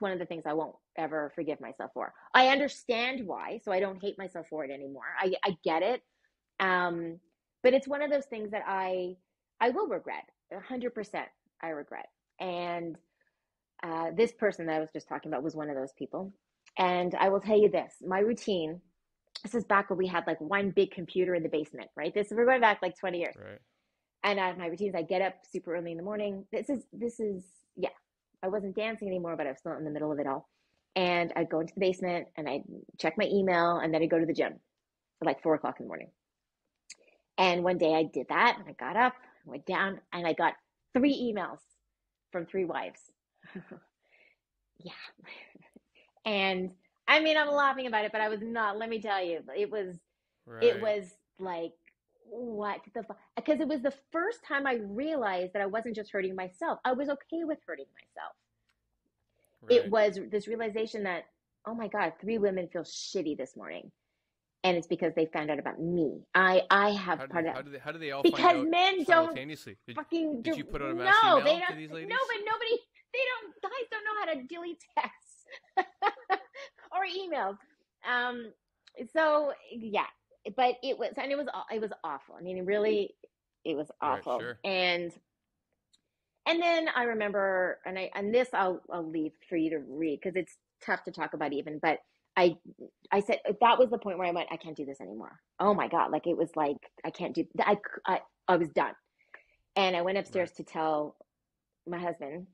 one of the things I won't ever forgive myself for. I understand why, so I don't hate myself for it anymore. I get it. But it's one of those things that I will regret. 100% I regret. And this person that I was just talking about was one of those people. And I will tell you this, my routine, this is back when we had like one big computer in the basement, right? We're going back like 20 years. Right. And my routines, I get up super early in the morning. This is, yeah, I wasn't dancing anymore, but I was still in the middle of it all. And I'd go into the basement and I'd check my email, and then I'd go to the gym at like 4 o'clock in the morning. And one day I did that, and I got up, went down, and I got 3 emails from 3 wives. Yeah. And I mean, I'm laughing about it, but I was not, let me tell you, it was like, what the fuck? Because it was the first time I realized that I wasn't just hurting myself. I was okay with hurting myself. Right. It was this realization that, oh my God, 3 women feel shitty this morning. And it's because they found out about me. I have part of that. How do they all because find out men simultaneously? Did you put out a mass email to these ladies? No, but guys don't know how to delete texts or emails. So yeah, but it was awful. I mean, it was awful. Right, sure. And then I remember, and this I'll leave for you to read because it's tough to talk about even, but I said that was the point where I went, I can't do this anymore. Oh my God. Like, it was like, I can't do, I was done. And I went upstairs to tell my husband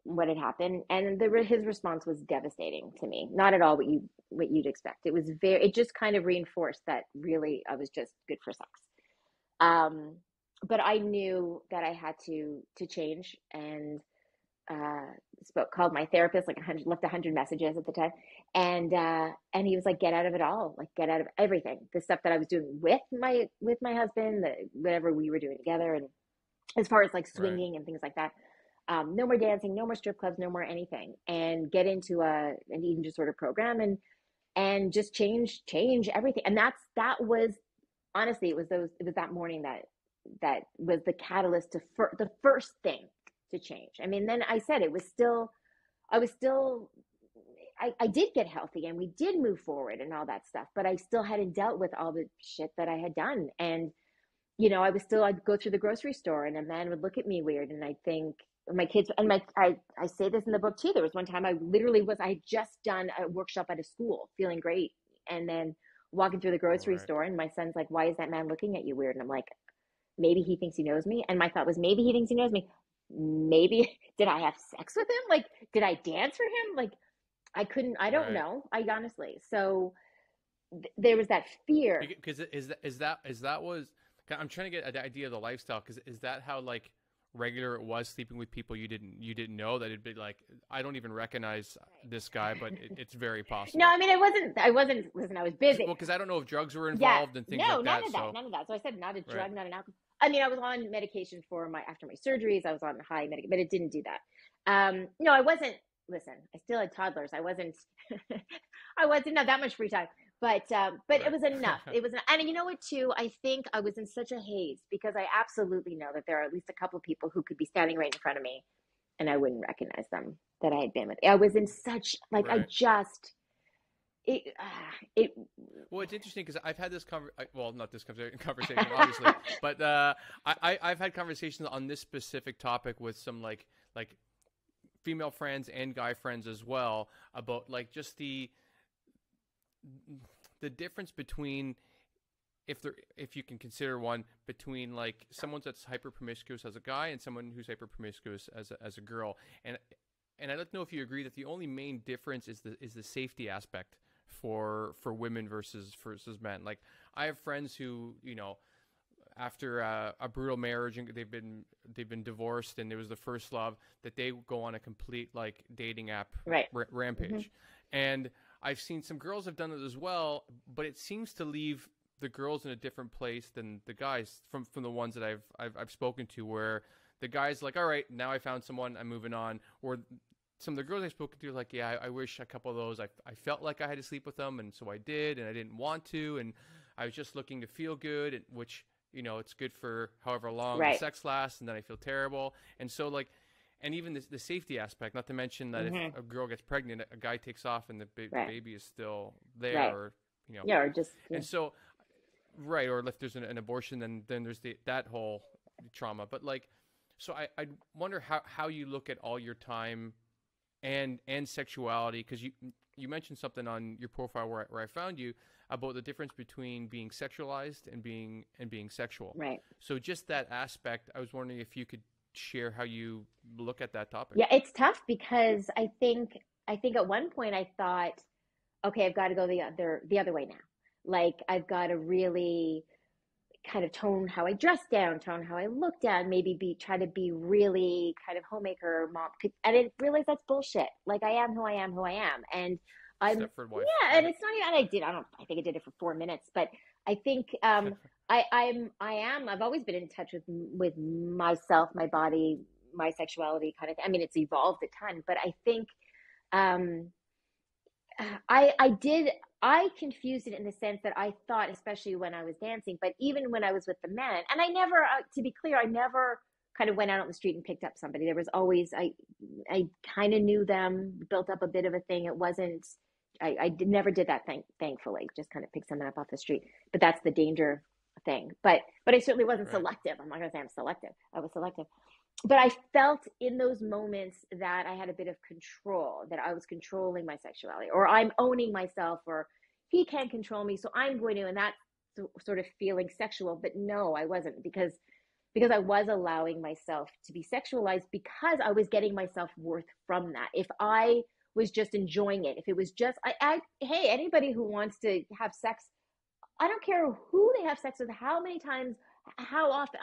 what had happened. And his response was devastating to me. Not at all what you'd expect. It just kind of reinforced that really I was just good for sex. But I knew that I had to change, and called my therapist, left 100 messages at the time. And he was like, get out of it all, like get out of everything, the stuff that I was doing with my husband, whatever we were doing together. And as far as like swinging and things like that, no more dancing, no more strip clubs, no more anything, and get into an eating disorder program and just change everything. And that was honestly, it was that morning that was the catalyst to the first thing to change. I mean, then I said I did get healthy and we did move forward and all that stuff, but I still hadn't dealt with all the shit that I had done. And, I'd go through the grocery store and a man would look at me weird. And I'd think my kids, and I say this in the book too. There was one time I had just done a workshop at a school, feeling great. And then walking through the grocery store, and my son's like, why is that man looking at you weird? And I'm like, maybe he thinks he knows me. And my thought was, maybe he thinks he knows me. Maybe did I have sex with him? Like, did I dance for him? Like, I don't know. I honestly, so there was that fear. Because is that was, I'm trying to get an idea of the lifestyle. Because is that how like regular it was, sleeping with people you didn't know, that it'd be like, I don't even recognize this guy, but it's very possible. No, I mean, I wasn't, listen, I was busy. Well, because I don't know if drugs were involved and things like that. No, none of that. So I said not a drug, not an alcohol. I mean, I was on medication after my surgeries. I was on high medication, but it didn't do that. No, I wasn't. Listen, I still had toddlers. I wasn't have that much free time, but it was enough. It was, and you know what too? I think I was in such a haze because I absolutely know that there are at least a couple of people who could be standing right in front of me, and I wouldn't recognize them that I had been with. I was in such I just. Well, it's interesting because I've had this not this conversation, obviously, but I've had conversations on this specific topic with some like female friends and guy friends as well about like just the difference between, if you can consider one, between like someone that's hyper promiscuous as a guy and someone who's hyper promiscuous as a girl, and I'd like to know if you agree that the only main difference is the safety aspect for women versus men. Like I have friends who, you know, after a brutal marriage and they've been divorced and it was the first love, that they go on a complete like dating app rampage. Mm-hmm. And I've seen some girls have done it as well, but it seems to leave the girls in a different place than the guys from the ones that I've spoken to, where the guy's like, all right, now I found someone, I'm moving on. Or some of the girls I've spoken to are like, yeah, I wish a couple of those, I felt like I had to sleep with them, and so I did, and I didn't want to, and I was just looking to feel good, which, you know, it's good for however long the sex lasts, and then I feel terrible. And so like, and even the safety aspect, not to mention that if a girl gets pregnant, a guy takes off and the baby is still there, or, you know. Yeah, or just... Yeah. And so, right, or if there's an abortion, then there's that whole trauma. But like, so I wonder how you look at all your time and sexuality, because you mentioned something on your profile where I found you about the difference between being sexualized and being sexual. Right. So just that aspect, I was wondering if you could share how you look at that topic. Yeah, it's tough because I think at one point I thought, okay, I've got to go the other way now. Like I've got to really kind of tone how I dress down, tone how I look down, maybe try to be really kind of homemaker mom. I didn't realize that's bullshit. Like I am who I am, and I'm and it's not even. I think I did it for 4 minutes, but I think I've always been in touch with myself, my body, my sexuality kind of thing. I mean, it's evolved a ton, but I think I confused it in the sense that I thought, especially when I was dancing, but even when I was with the men, and I never, to be clear, I never kind of went out on the street and picked up somebody. There was always, I kind of knew them, built up a bit of a thing. It wasn't, never did that thing, thankfully, just kind of pick someone up off the street. But that's the danger thing. But I certainly wasn't selective. I'm not going to say I'm selective. I was selective. But I felt in those moments that I had a bit of control, that I was controlling my sexuality, or I'm owning myself, or he can't control me, so I'm going to, and that sort of feeling sexual. But no, I wasn't, because I was allowing myself to be sexualized, because I was getting my self-worth from that. If I was just enjoying it, if it was just, hey, anybody who wants to have sex, I don't care who they have sex with, how many times, how often,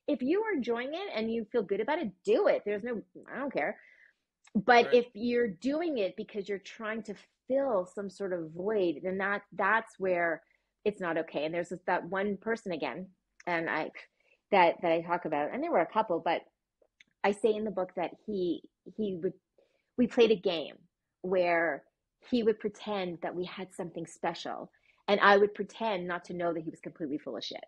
if you are enjoying it and you feel good about it, do it. I don't care. But if you're doing it because you're trying to fill some sort of void, then that's where it's not okay. And there's that one person again, and that I talk about, and there were a couple, but I say in the book that we played a game where he would pretend that we had something special, and I would pretend not to know that he was completely full of shit.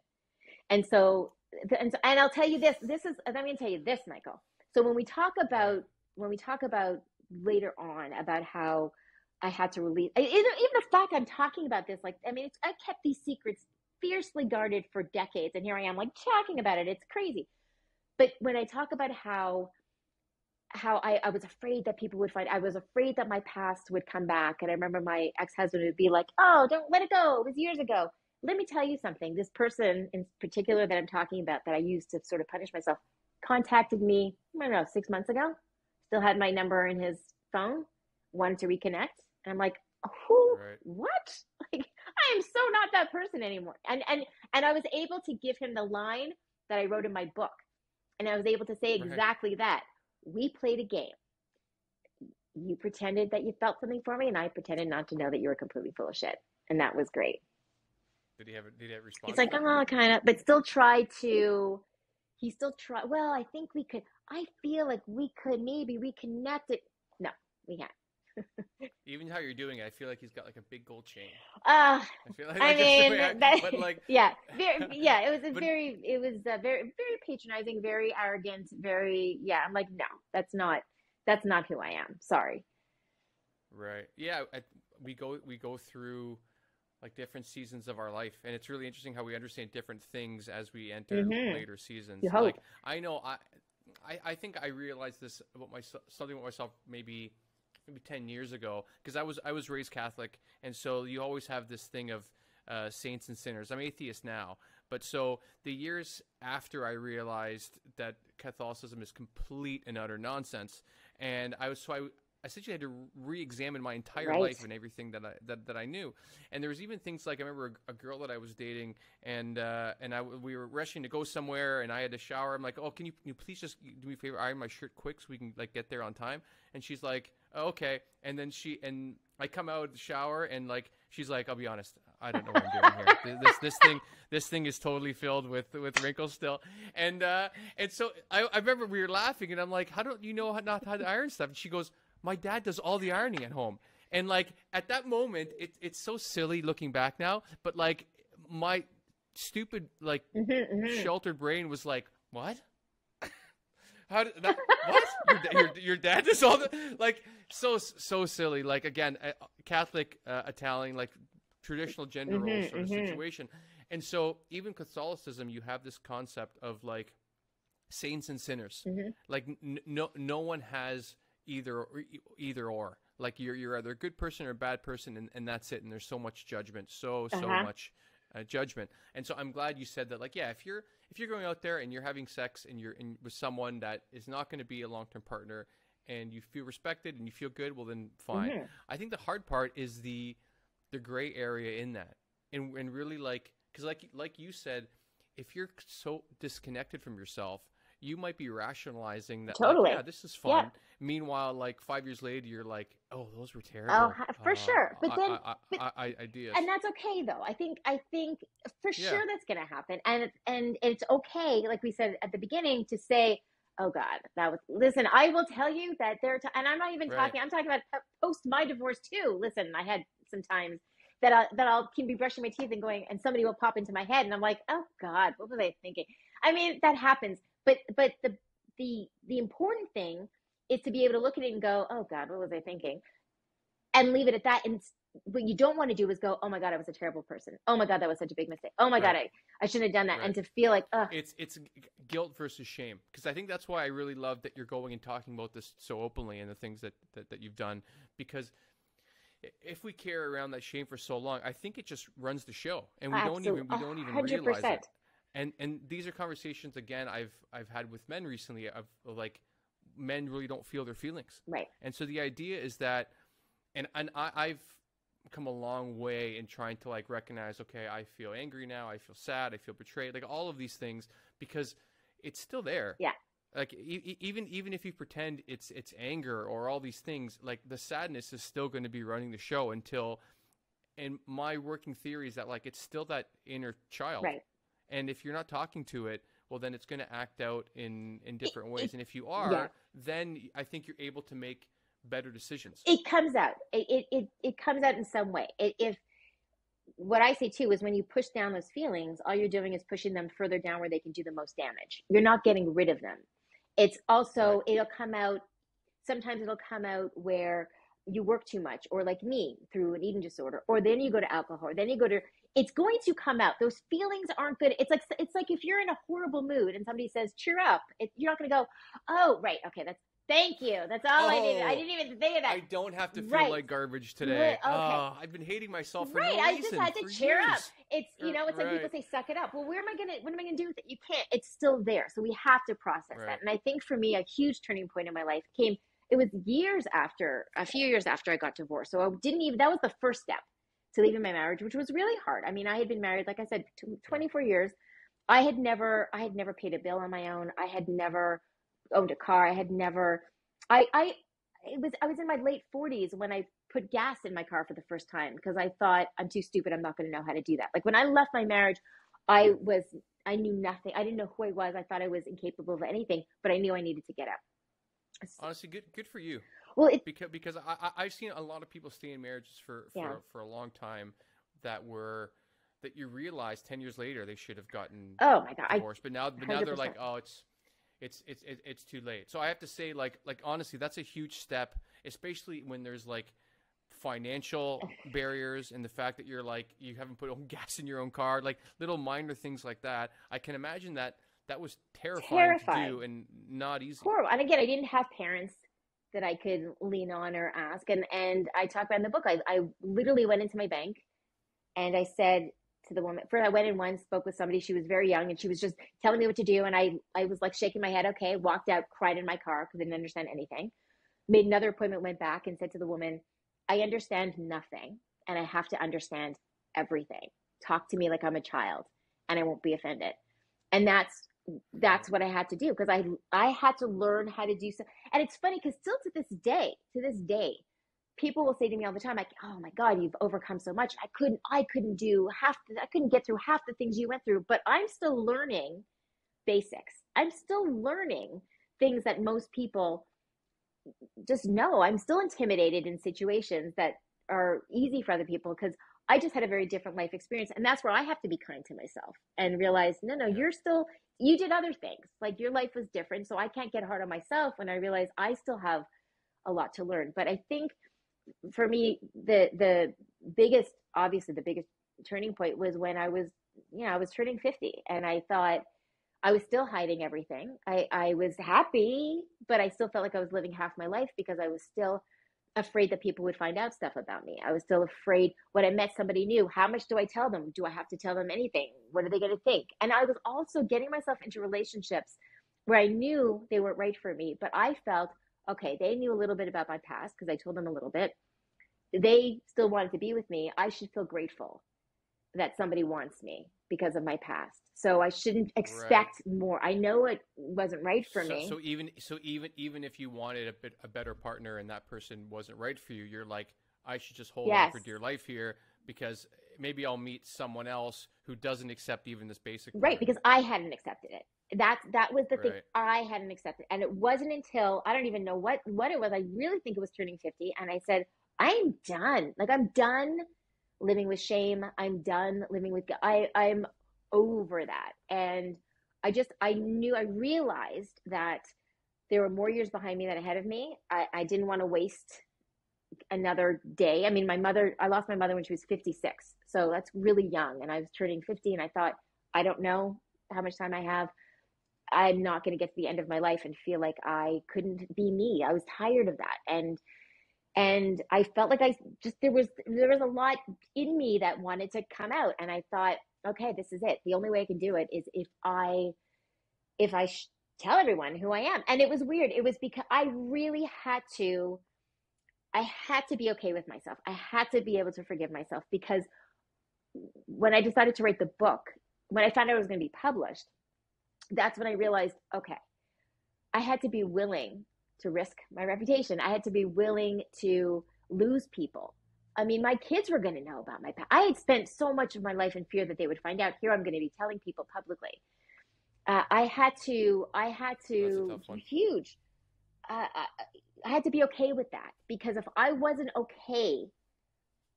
And I'll tell you this is, I'm going to tell you this, Michael. So when we talk about later on about how I had to release, even the fact I'm talking about this, like, I mean, I kept these secrets fiercely guarded for decades, and here I am, like, talking about it. It's crazy. But when I talk about how I was afraid that people would find, I was afraid that my past would come back, and I remember my ex-husband would be like, "Oh, don't let it go. It was years ago." Let me tell you something. This person in particular that I'm talking about, that I used to sort of punish myself, contacted me, I don't know, 6 months ago. Still had my number in his phone, wanted to reconnect. And I'm like, who? Right. What? Like, I am so not that person anymore. And I was able to give him the line that I wrote in my book. And I was able to say exactly that. We played a game. You pretended that you felt something for me, and I pretended not to know that you were completely full of shit. And that was great. Did he have a response? He's like, oh, kind of, but he still tried. Well, I think we could, I feel like we could maybe reconnect it. No, we can't. Even how you're doing it, I feel like he's got like a big gold chain. I feel like, but like, yeah, it was very, very patronizing, very arrogant, very, yeah. I'm like, no, that's not who I am. Sorry. Right. Yeah. We go through like different seasons of our life, and it's really interesting how we understand different things as we enter later seasons. Like I know I think I realized this about myself, something about myself maybe 10 years ago, because I was raised Catholic, and so you always have this thing of saints and sinners. I'm atheist now, but so the years after I realized that Catholicism is complete and utter nonsense, and I essentially had to re-examine my entire life and everything that I knew. And there was even things like, I remember a girl that I was dating, and we were rushing to go somewhere, and I had to shower. I'm like, oh, can you please just do me a favor, iron my shirt quick so we can like get there on time? And she's like, oh, okay. And then I come out of the shower, and like she's like, I'll be honest, I don't know what I'm doing here. This thing is totally filled with wrinkles still. And so I remember we were laughing, and I'm like, how don't you know how to iron stuff? And she goes, my dad does all the ironing at home. And like at that moment, it's so silly looking back now, but like my stupid like sheltered brain was like, what? How did that? What? Your dad does all the, like, so silly. Like again, Catholic Italian, like traditional gender role sort of situation. And so even Catholicism, you have this concept of like saints and sinners. Like no one has either or. Like you're either a good person or a bad person, and that's it. And there's so much judgment, so much judgment. And so I'm glad you said that. Like, yeah, if you're going out there and you're having sex and you're with someone that is not going to be a long-term partner, and you feel respected and you feel good, well then fine. I think the hard part is the gray area in that, and really like, because like you said, if you're so disconnected from yourself, you might be rationalizing that, totally. Like, yeah, this is fun. Yeah. Meanwhile, like 5 years later, you're like, oh, those were terrible. Oh, for sure. But then, ideas. And that's okay, though. I think for sure that's going to happen, and it's okay, like we said at the beginning, to say, oh God, listen. I will tell you that and I'm not even talking. I'm talking about post my divorce too. Listen, I had some times that I'll be brushing my teeth and going, and somebody will pop into my head, and I'm like, oh God, what was I thinking? I mean, that happens. But the important thing is to be able to look at it and go, oh God, what was I thinking? And leave it at that. And what you don't want to do is go, oh my God, I was a terrible person. Oh my God, that was such a big mistake. Oh my God, I shouldn't have done that. And to feel like, ugh. It's guilt versus shame. Because I think that's why I really love that you're going and talking about this so openly and the things that you've done. Because if we carry around that shame for so long, I think it just runs the show, and we don't even 100%. realize it. And these are conversations, again, I've had with men recently of like, men really don't feel their feelings. Right. And so the idea is that, and I've come a long way in trying to like recognize, okay, I feel angry now, I feel sad, I feel betrayed, like all of these things, because it's still there. Yeah. Like even if you pretend it's anger or all these things, like the sadness is still going to be running the show until, and my working theory is that like it's still that inner child. Right. And if you're not talking to it, well, then it's going to act out in different ways. And if you are, then I think you're able to make better decisions. It comes out. It comes out in some way. If what I say too is, when you push down those feelings, all you're doing is pushing them further down where they can do the most damage. You're not getting rid of them. It's also, it'll come out, sometimes it'll come out where you work too much, or like me, through an eating disorder, or then you go to alcohol, or then you go to, it's going to come out. Those feelings aren't good. It's like if you're in a horrible mood and somebody says, cheer up, you're not going to go, oh, right. Okay. Thank you. That's all I needed. I didn't even think of that. I don't have to feel like garbage today. Okay. I've been hating myself for no reason. I just had to cheer up. It's, it's like people say, suck it up. Well, what am I going to do with it? You can't, it's still there. So we have to process that. And I think for me, a huge turning point in my life came, it was a few years after I got divorced. So that was the first step to leaving my marriage, which was really hard. I mean, I had been married, like I said, 24 years. I had never paid a bill on my own. I had never owned a car. I had never, I was in my late 40s when I put gas in my car for the first time, because I thought, I'm too stupid. I'm not going to know how to do that. Like when I left my marriage, I knew nothing. I didn't know who I was. I thought I was incapable of anything, but I knew I needed to get out. Honestly, good for you. Well, because I've seen a lot of people stay in marriages for a long time that you realize 10 years later they should have gotten divorced, but now they're like, oh, it's too late. So I have to say, like honestly, that's a huge step, especially when there's like financial barriers and the fact that you're like, you haven't put gas in your own car, like little minor things like that. I can imagine that that was terrifying to Terrifying. do and not easy. Horrible. And again, I didn't have parents that I could lean on or ask. And I talk about in the book, I literally went into my bank and I said to the woman, first I went in once, spoke with somebody. She was very young and she was just telling me what to do. And I was like shaking my head. Okay. Walked out, cried in my car because I didn't understand anything. Made another appointment, went back and said to the woman, I understand nothing and I have to understand everything. Talk to me like I'm a child and I won't be offended. And that's what I had to do because I had to learn how to do so. And it's funny because still to this day, people will say to me all the time, like, "Oh my God, you've overcome so much. I couldn't I couldn't get through half the things you went through." But I'm still learning basics. I'm still learning things that most people just know. I'm still intimidated in situations that are easy for other people because I just had a very different life experience. And that's where I have to be kind to myself and realize, no, Yeah. you did other things. Like your life was different. So I can't get hard on myself when I realize I still have a lot to learn. But I think for me, the biggest, obviously the biggest turning point was when I was turning 50 and I thought, I was still hiding everything. I was happy, but I still felt like I was living half my life because I was still afraid that people would find out stuff about me. I was still afraid when I met somebody new, how much do I tell them? Do I have to tell them anything? What are they going to think? And I was also getting myself into relationships where I knew they weren't right for me, but I felt, okay, they knew a little bit about my past because I told them a little bit. They still wanted to be with me. I should feel grateful that somebody wants me because of my past. So I shouldn't Right. expect more. I know it wasn't right for So me. even if you wanted a better partner and that person wasn't right for you, you're like, I should just hold on Yes. for dear life here because maybe I'll meet someone else who doesn't accept even this basic part Right, of me. because I hadn't accepted it. That was the thing. Right. I hadn't accepted. And it wasn't until I don't even know what it was. I really think it was turning 50 and I said, I'm done. Like I'm done living with shame. I'm done living with I'm over that. And I realized that there were more years behind me than ahead of me. I didn't want to waste another day. I mean, I lost my mother when she was 56. So that's really young. And I was turning 50 and I thought, I don't know how much time I have. I'm not going to get to the end of my life and feel like I couldn't be me. I was tired of that. And I felt like there was a lot in me that wanted to come out. And I thought, okay, this is it. The only way I can do it is if I tell everyone who I am. And it was weird. It was because I had to be okay with myself. I had to be able to forgive myself because when I decided to write the book, when I found out it was going to be published, that's when I realized, okay, I had to be willing to risk my reputation. I had to be willing to lose people. I mean, my kids were going to know about my past. I had spent so much of my life in fear that they would find out. Here I'm going to be telling people publicly. I had That's a to, tough one. huge. I had to be okay with that because if I wasn't okay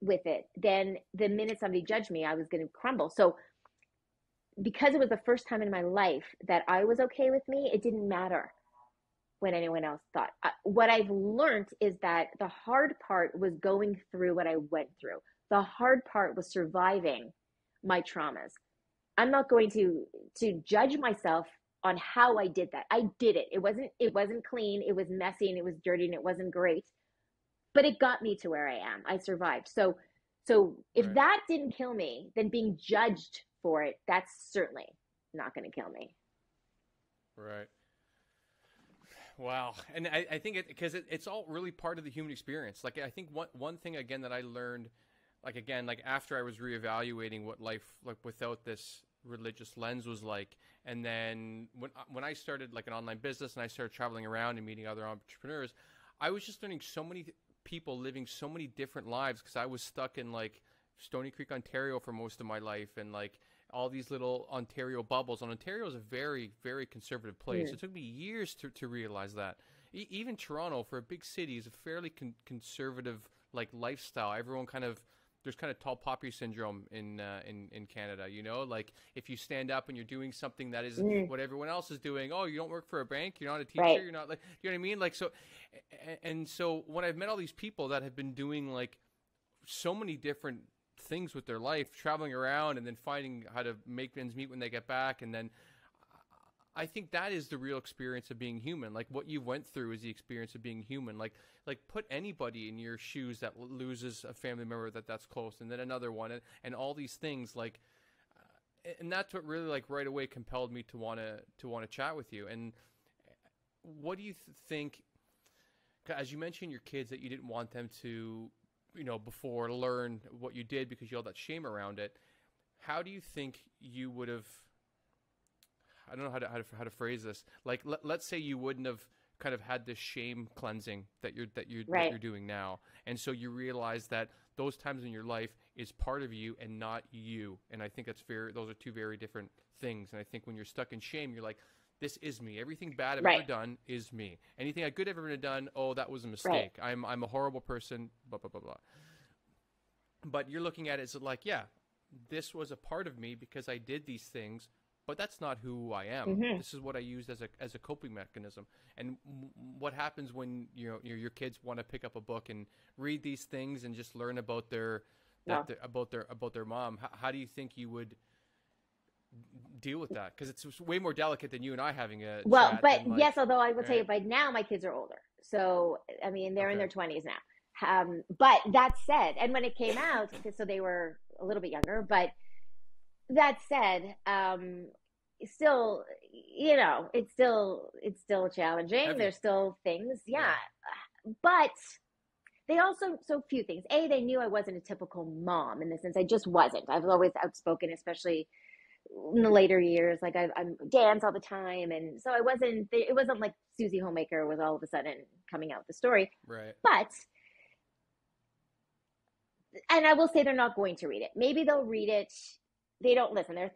with it, then the minute somebody judged me, I was going to crumble. So because it was the first time in my life that I was okay with me, it didn't matter when anyone else thought. What I've learned is that the hard part was going through what I went through. The hard part was surviving my traumas. I'm not going to judge myself on how I did that. I did it. It wasn't clean. It was messy and it was dirty and it wasn't great. But it got me to where I am. I survived. So if Right. that didn't kill me, then being judged for it, that's certainly not going to kill me. Right. Wow. And I think because it's all really part of the human experience. Like, I think one thing, again, that I learned, like, again, like after I was reevaluating what life, like without this religious lens was like, and then when I started like an online business and I started traveling around and meeting other entrepreneurs, I was just learning so many people living so many different lives because I was stuck in like Stony Creek, Ontario for most of my life, and like all these little Ontario bubbles. And Ontario is a very, very conservative place. Mm. It took me years to realize that. Even Toronto, for a big city, is a fairly conservative like lifestyle. Everyone kind of there's kind of tall poppy syndrome in Canada. You know, like if you stand up and you're doing something that isn't Mm. what everyone else is doing. Oh, you don't work for a bank. You're not a teacher. Right. You're not like you know what I mean. Like so, and so when I've met all these people that have been doing like so many different things with their life, traveling around and then finding how to make ends meet when they get back, and then I think that is the real experience of being human. Like what you went through is the experience of being human. Like put anybody in your shoes that loses a family member that's close, and then another one, and all these things. Like, and that's what really like right away compelled me to want to chat with you. And what do you think? As you mentioned, your kids, that you didn't want them to, before learn what you did because you had all that shame around it. How do you think you would have? I don't know how to phrase this. Like, let's say you wouldn't have kind of had this shame cleansing that you're doing now, and so you realize that those times in your life is part of you and not you. And I think those are two very different things. And I think when you're stuck in shame, you're like, this is me. Everything bad I've ever done is me. Anything good I've ever done, oh, that was a mistake. Right. I'm a horrible person. Blah blah blah blah. But you're looking at it as like, yeah, this was a part of me because I did these things. But that's not who I am. Mm-hmm. This is what I used as a coping mechanism. And what happens when your kids want to pick up a book and read these things and just learn about their mom? How do you think you would deal with that? Because it's way more delicate than you and I having a chat. But yes, although I will tell you, by now my kids are older. So I mean, they're in their 20s now. But that said, and when it came out, so they were a little bit younger. But that said, still, it's still challenging. There's still things, but they also, so few things. They knew I wasn't a typical mom in the sense I just wasn't. I was always outspoken, especially in the later years. Like I dance all the time, and so it wasn't like Susie Homemaker was all of a sudden coming out with the story. Right. But, and I will say they're not going to read it. Maybe they'll read it. They don't listen. I'm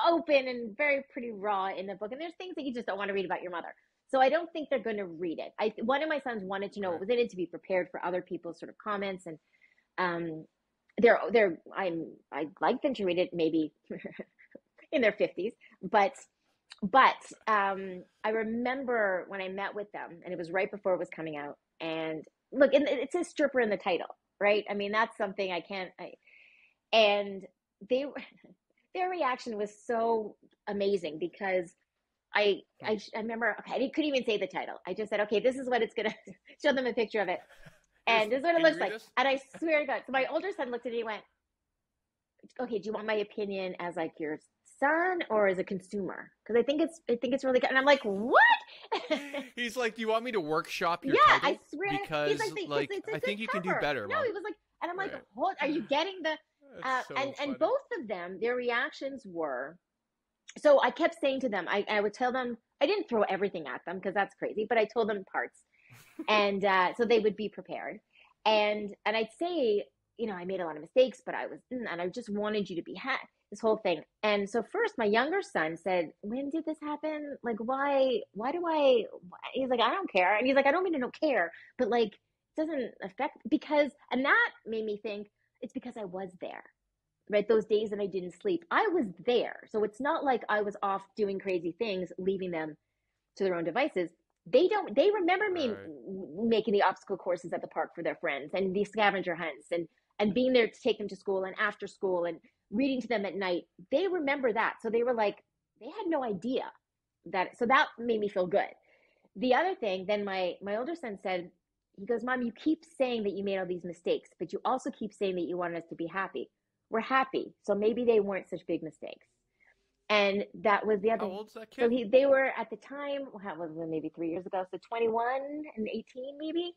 open and pretty raw in the book. And there's things that you just don't want to read about your mother. So I don't think they're going to read it. One of my sons wanted to know what was in it, to be prepared for other people's sort of comments. And I'd like them to read it maybe in their 50s. But I remember when I met with them, and it was right before it was coming out. And look, it says stripper in the title, right? I mean, that's something and their reaction was so amazing because I remember, I couldn't even say the title. I just said, okay, this is what it's going to show them a picture of it. And this is what it looks like. And I swear to God. So my older son looked at me and went, okay, do you want my opinion as like your son or as a consumer? Because I think it's really good. And I'm like, what? He's like, do you want me to workshop your title? I swear. Because like I think you can do better. No, he was like, and I'm like, what? Are you getting the... and both of them, their reactions were, so I kept saying to them, I would tell them, I didn't throw everything at them because that's crazy, but I told them parts. And so they would be prepared. And I'd say, I made a lot of mistakes, but and I just wanted you to be this whole thing. And so first my younger son said, when did this happen? Like, why he's like, I don't care. And he's like, I don't mean I don't care, but like, it doesn't affect, and that made me think, it's because I was there, right? Those days that I didn't sleep, I was there. So it's not like I was off doing crazy things, leaving them to their own devices. They remember me making the obstacle courses at the park for their friends and the scavenger hunts and being there to take them to school and after school and reading to them at night. They remember that. So they were like, they had no idea so that made me feel good. The other thing, then my older son said, he goes, Mom, you keep saying that you made all these mistakes, but you also keep saying that you wanted us to be happy. We're happy. So maybe they weren't such big mistakes. And that was the other. How old's that kid? So they were at the time, what was it, maybe 3 years ago? So 21 and 18 maybe.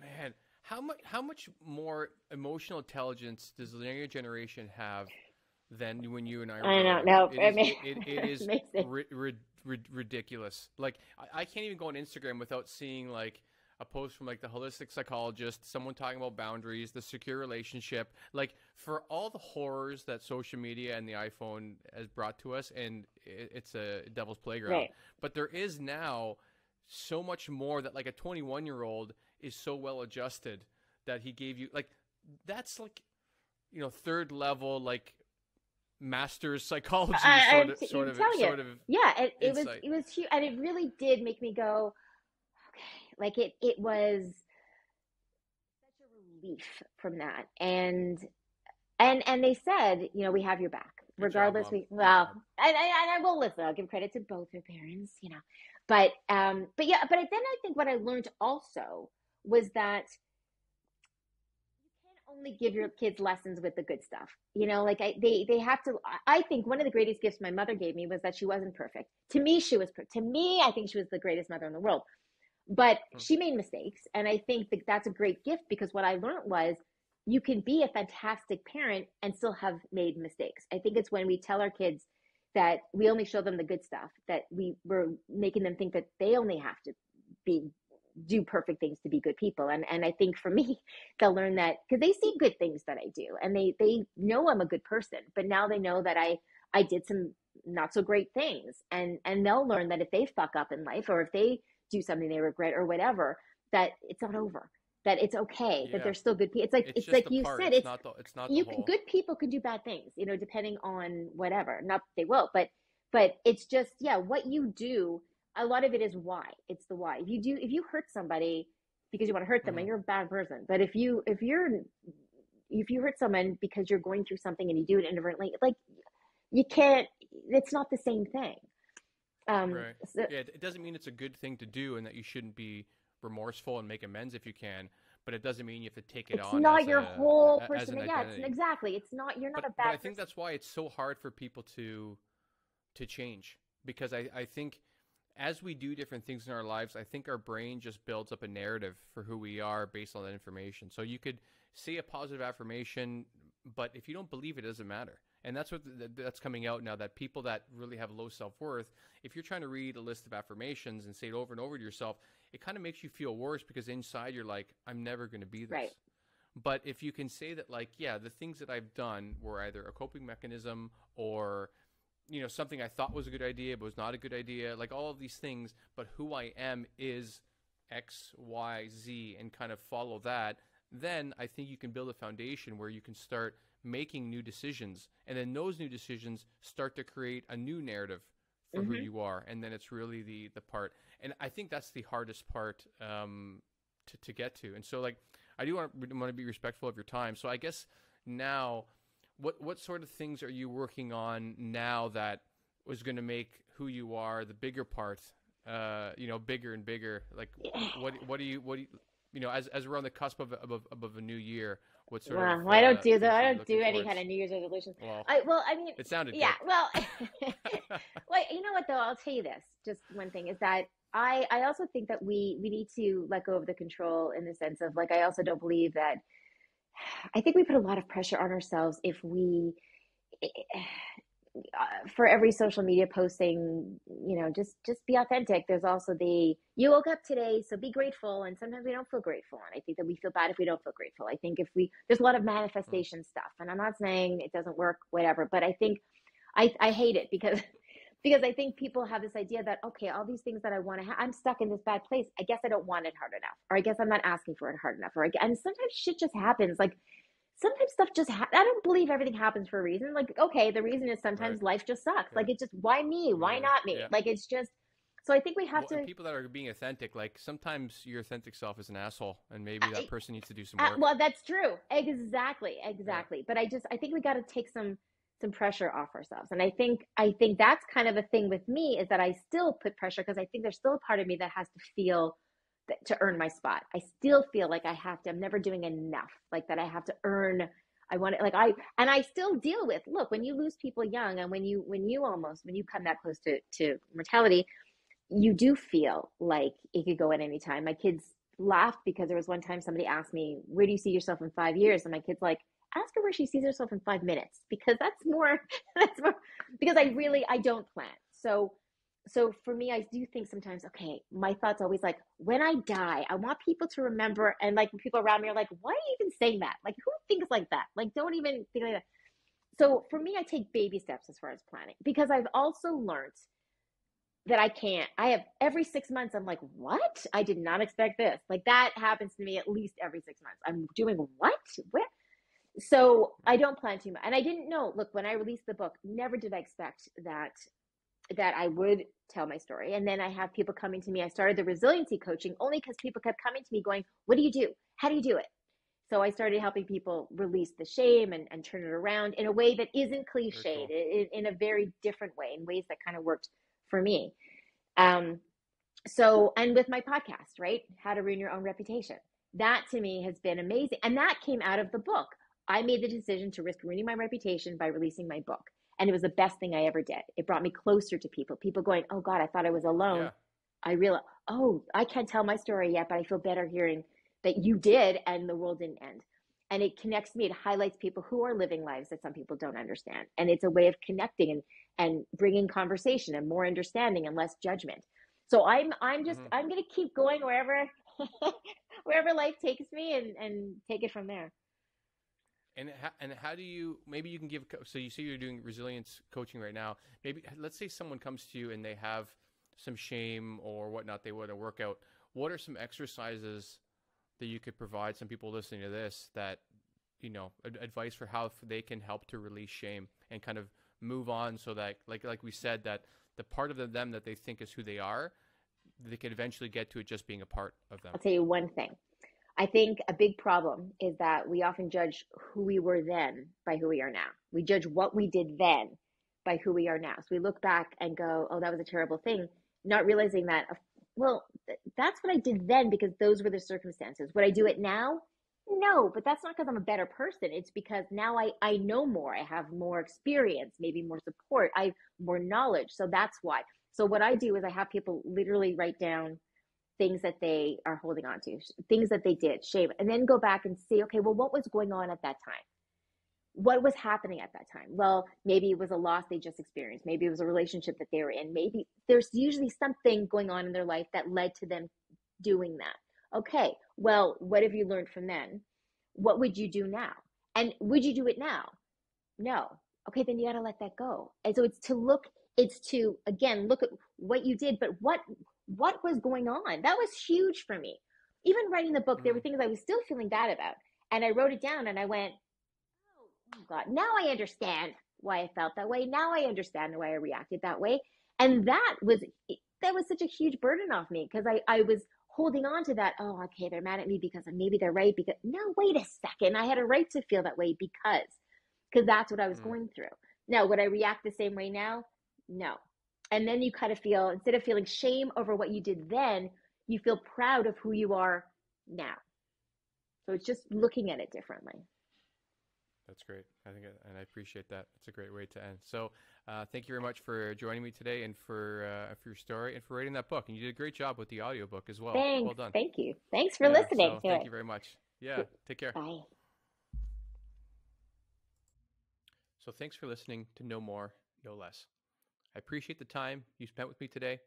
Man, how much more emotional intelligence does the younger generation have than when you and I were? I don't know. It is ridiculous. Like I can't even go on Instagram without seeing like a post from like the holistic psychologist, someone talking about boundaries, the secure relationship, like for all the horrors that social media and the iPhone has brought to us, and it's a devil's playground. Right. But there is now so much more that like a 21-year-old is so well adjusted that he gave you like, that's like, third level, like master's psychology sort of. Yeah. It was huge. And it really did make me go, like it was such a relief from that. And they said, we have your back. Good job, regardless, Mom. we Good well, job. and I will listen. I'll give credit to both their parents, you know. But yeah, but then I think what I learned also was that can only give your kids lessons with the good stuff. You know, like they have to. I think one of the greatest gifts my mother gave me was that she wasn't perfect. To me, to me, I think she was the greatest mother in the world. But Hmm. she made mistakes, and I think that that's a great gift because what I learned was you can be a fantastic parent and still have made mistakes. I think it's when we tell our kids that we only show them the good stuff that we're making them think that they only have to be do perfect things to be good people. And I think for me, they'll learn that because they see good things that I do and they know I'm a good person, but now they know that I did some not so great things. And they'll learn that if they fuck up in life or if they do something they regret or whatever, that it's not over. That it's okay, that Yeah. they're still good people. It's It's just like the you part. said, It's not the whole. good people can do bad things, you know, depending on whatever. Not that they will, but it's just yeah, what you do a lot of it is why. It's the why. If you hurt somebody because you want to hurt them, Hmm. and you're a bad person. But if you hurt someone because you're going through something and you do it inadvertently, like you can't. It's not the same thing. Right. So Yeah. It doesn't mean it's a good thing to do and that you shouldn't be remorseful and make amends if you can, but it doesn't mean you have to take it it's on not as your whole as person. an Yeah, it's identity. exactly. It's not. You're not a But bad I think person. that's why it's so hard for people to change because I think as we do different things in our lives, I think our brain just builds up a narrative for who we are based on that information. So you could say a positive affirmation, but if you don't believe it, it doesn't matter. And that's what that's coming out now that people that really have low self-worth, if you're trying to read a list of affirmations and say it over and over to yourself, it kind of makes you feel worse because inside you're like, I'm never going to be this. Right. But if you can say that, like, yeah, the things that I've done were either a coping mechanism or, something I thought was a good idea but was not a good idea, like all of these things, but who I am is X, Y, Z, and kind of follow that, then I think you can build a foundation where you can start making new decisions. And then those new decisions start to create a new narrative for who Mm-hmm. you are. And then it's really the part. And I think that's the hardest part to get to. And so, like, I do want to be respectful of your time. So I guess now, what sort of things are you working on now that was going to make who you are the bigger part, bigger and bigger? Like, as we're on the cusp of a new year, what sort of Well, I don't do things are I you don't do looking any kind towards? of New Year's resolutions. Well, I mean, it sounded yeah. good. Well, well, you know what though? I'll tell you this. Just one thing is that I also think that we need to let go of the control in the sense of like I also don't believe that. I think we put a lot of pressure on ourselves if we for every social media posting, just be authentic. There's also the you woke up today, so be grateful. And sometimes we don't feel grateful, and I think that we feel bad if we don't feel grateful. I think if we there's a lot of Mm, manifestation stuff, and I'm not saying it doesn't work, whatever, but I think I hate it because because I think people have this idea that okay, all these things that I want to have, I'm stuck in this bad place. I guess I don't want it hard enough, or I guess I'm not asking for it hard enough, and sometimes shit just happens. Like sometimes stuff just I don't believe everything happens for a reason. Like, okay, the reason is right. sometimes life just sucks. Yeah. Like, it just, why me? Why Yeah. not me? Yeah. Like, it's just, so I think we have Well, and to, people that are being authentic, like sometimes your authentic self is an asshole, and maybe that person needs to do some work. well, that's true. Exactly. Yeah. Exactly. But I think we got to take some pressure off ourselves. And I think that's kind of a thing with me is that I still put pressure because I think there's still a part of me that has to feel that, to earn my spot. I still feel like I have to, I'm never doing enough, like that I have to earn I want it like and I still deal with look when you lose people young and when you come that close to mortality, you do feel like it could go at any time. My kids laughed because there was one time somebody asked me, "Where do you see yourself in 5 years?" And my kid's like, "Ask her where she sees herself in 5 minutes because that's more that's more because I don't plan." So for me, I do think sometimes, okay, my thoughts always like, when I die, I want people to remember, and like people around me are like, why are you even saying that? Like, who thinks like that? Like, don't even think like that. So for me, I take baby steps as far as planning because I've also learned that I can't. I have every 6 months, I'm like, what? I did not expect this. Like, that happens to me at least every 6 months. I'm doing what? Where? So I don't plan too much. And I didn't know, look, when I released the book, never did I expect that I would tell my story. And then I have people coming to me. I started the resiliency coaching only because people kept coming to me going, what do you do? How do you do it? So I started helping people release the shame and turn it around in a way that isn't Very cliched, cool. in a very different way, in ways that kind of worked for me. Um, so, and with my podcast, right? How to Ruin Your Own Reputation. That to me has been amazing. And that came out of the book. I made the decision to risk ruining my reputation by releasing my book. And it was the best thing I ever did. It brought me closer to people. People going, oh God, I thought I was alone. Yeah. I realized, oh, I can't tell my story yet, but I feel better hearing that you did and the world didn't end. And it connects me, it highlights people who are living lives that some people don't understand. And it's a way of connecting and bringing conversation and more understanding and less judgment. So I'm going to keep going wherever wherever life takes me and take it from there. And how do you, maybe you can give, so you say you're doing resilience coaching right now. Maybe let's say someone comes to you and they have some shame or whatnot they want to work out. What are some exercises that you could provide some people listening to this that, advice for how they can help to release shame and kind of move on so that, like we said, that the part of them that they think is who they are, they can eventually get to it just being a part of them. I'll tell you one thing. I think a big problem is that we often judge who we were then by who we are now. We judge what we did then by who we are now. So we look back and go, oh, that was a terrible thing, not realizing that, well, that's what I did then because those were the circumstances. Would I do it now? No, but that's not because I'm a better person. It's because now I know more. I have more experience, maybe more support. I have more knowledge. So that's why. So what I do is I have people literally write down things that they are holding on to, things that they did, shame, and then go back and see, okay, well, what was going on at that time? What was happening at that time? Well, maybe it was a loss they just experienced. Maybe it was a relationship that they were in. Maybe there's usually something going on in their life that led to them doing that. Okay, well, what have you learned from then? What would you do now? And would you do it now? No. Okay, then you got to let that go. And so it's to again look at what you did, but what was going on? That was huge for me. Even writing the book, there were things I was still feeling bad about. And I wrote it down and I went, oh God, now I understand why I felt that way. Now I understand why I reacted that way. And that was such a huge burden off me because I was holding on to that. Oh, okay, they're mad at me because maybe they're right. Because no, wait a second. I had a right to feel that way because that's what I was going through. Now, would I react the same way now? No. And then you kind of feel, instead of feeling shame over what you did then, you feel proud of who you are now. So it's just looking at it differently. That's great. And I appreciate that. It's a great way to end. So, thank you very much for joining me today and for your story and for writing that book. And you did a great job with the audiobook as well. Well Thanks. done. Thank you. Thanks for Yeah. listening So, to thank it. you very much. Yeah. Take care. Bye. So, thanks for listening to No More, No Less. I appreciate the time you spent with me today.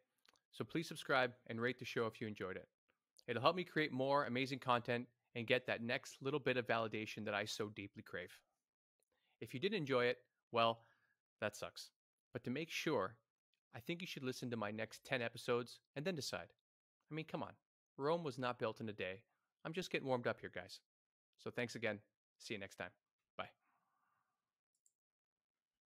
So, please subscribe and rate the show if you enjoyed it. It'll help me create more amazing content and get that next little bit of validation that I so deeply crave. If you did enjoy it, well, that sucks. But to make sure, I think you should listen to my next 10 episodes and then decide. I mean, come on. Rome was not built in a day. I'm just getting warmed up here, guys. So thanks again. See you next time.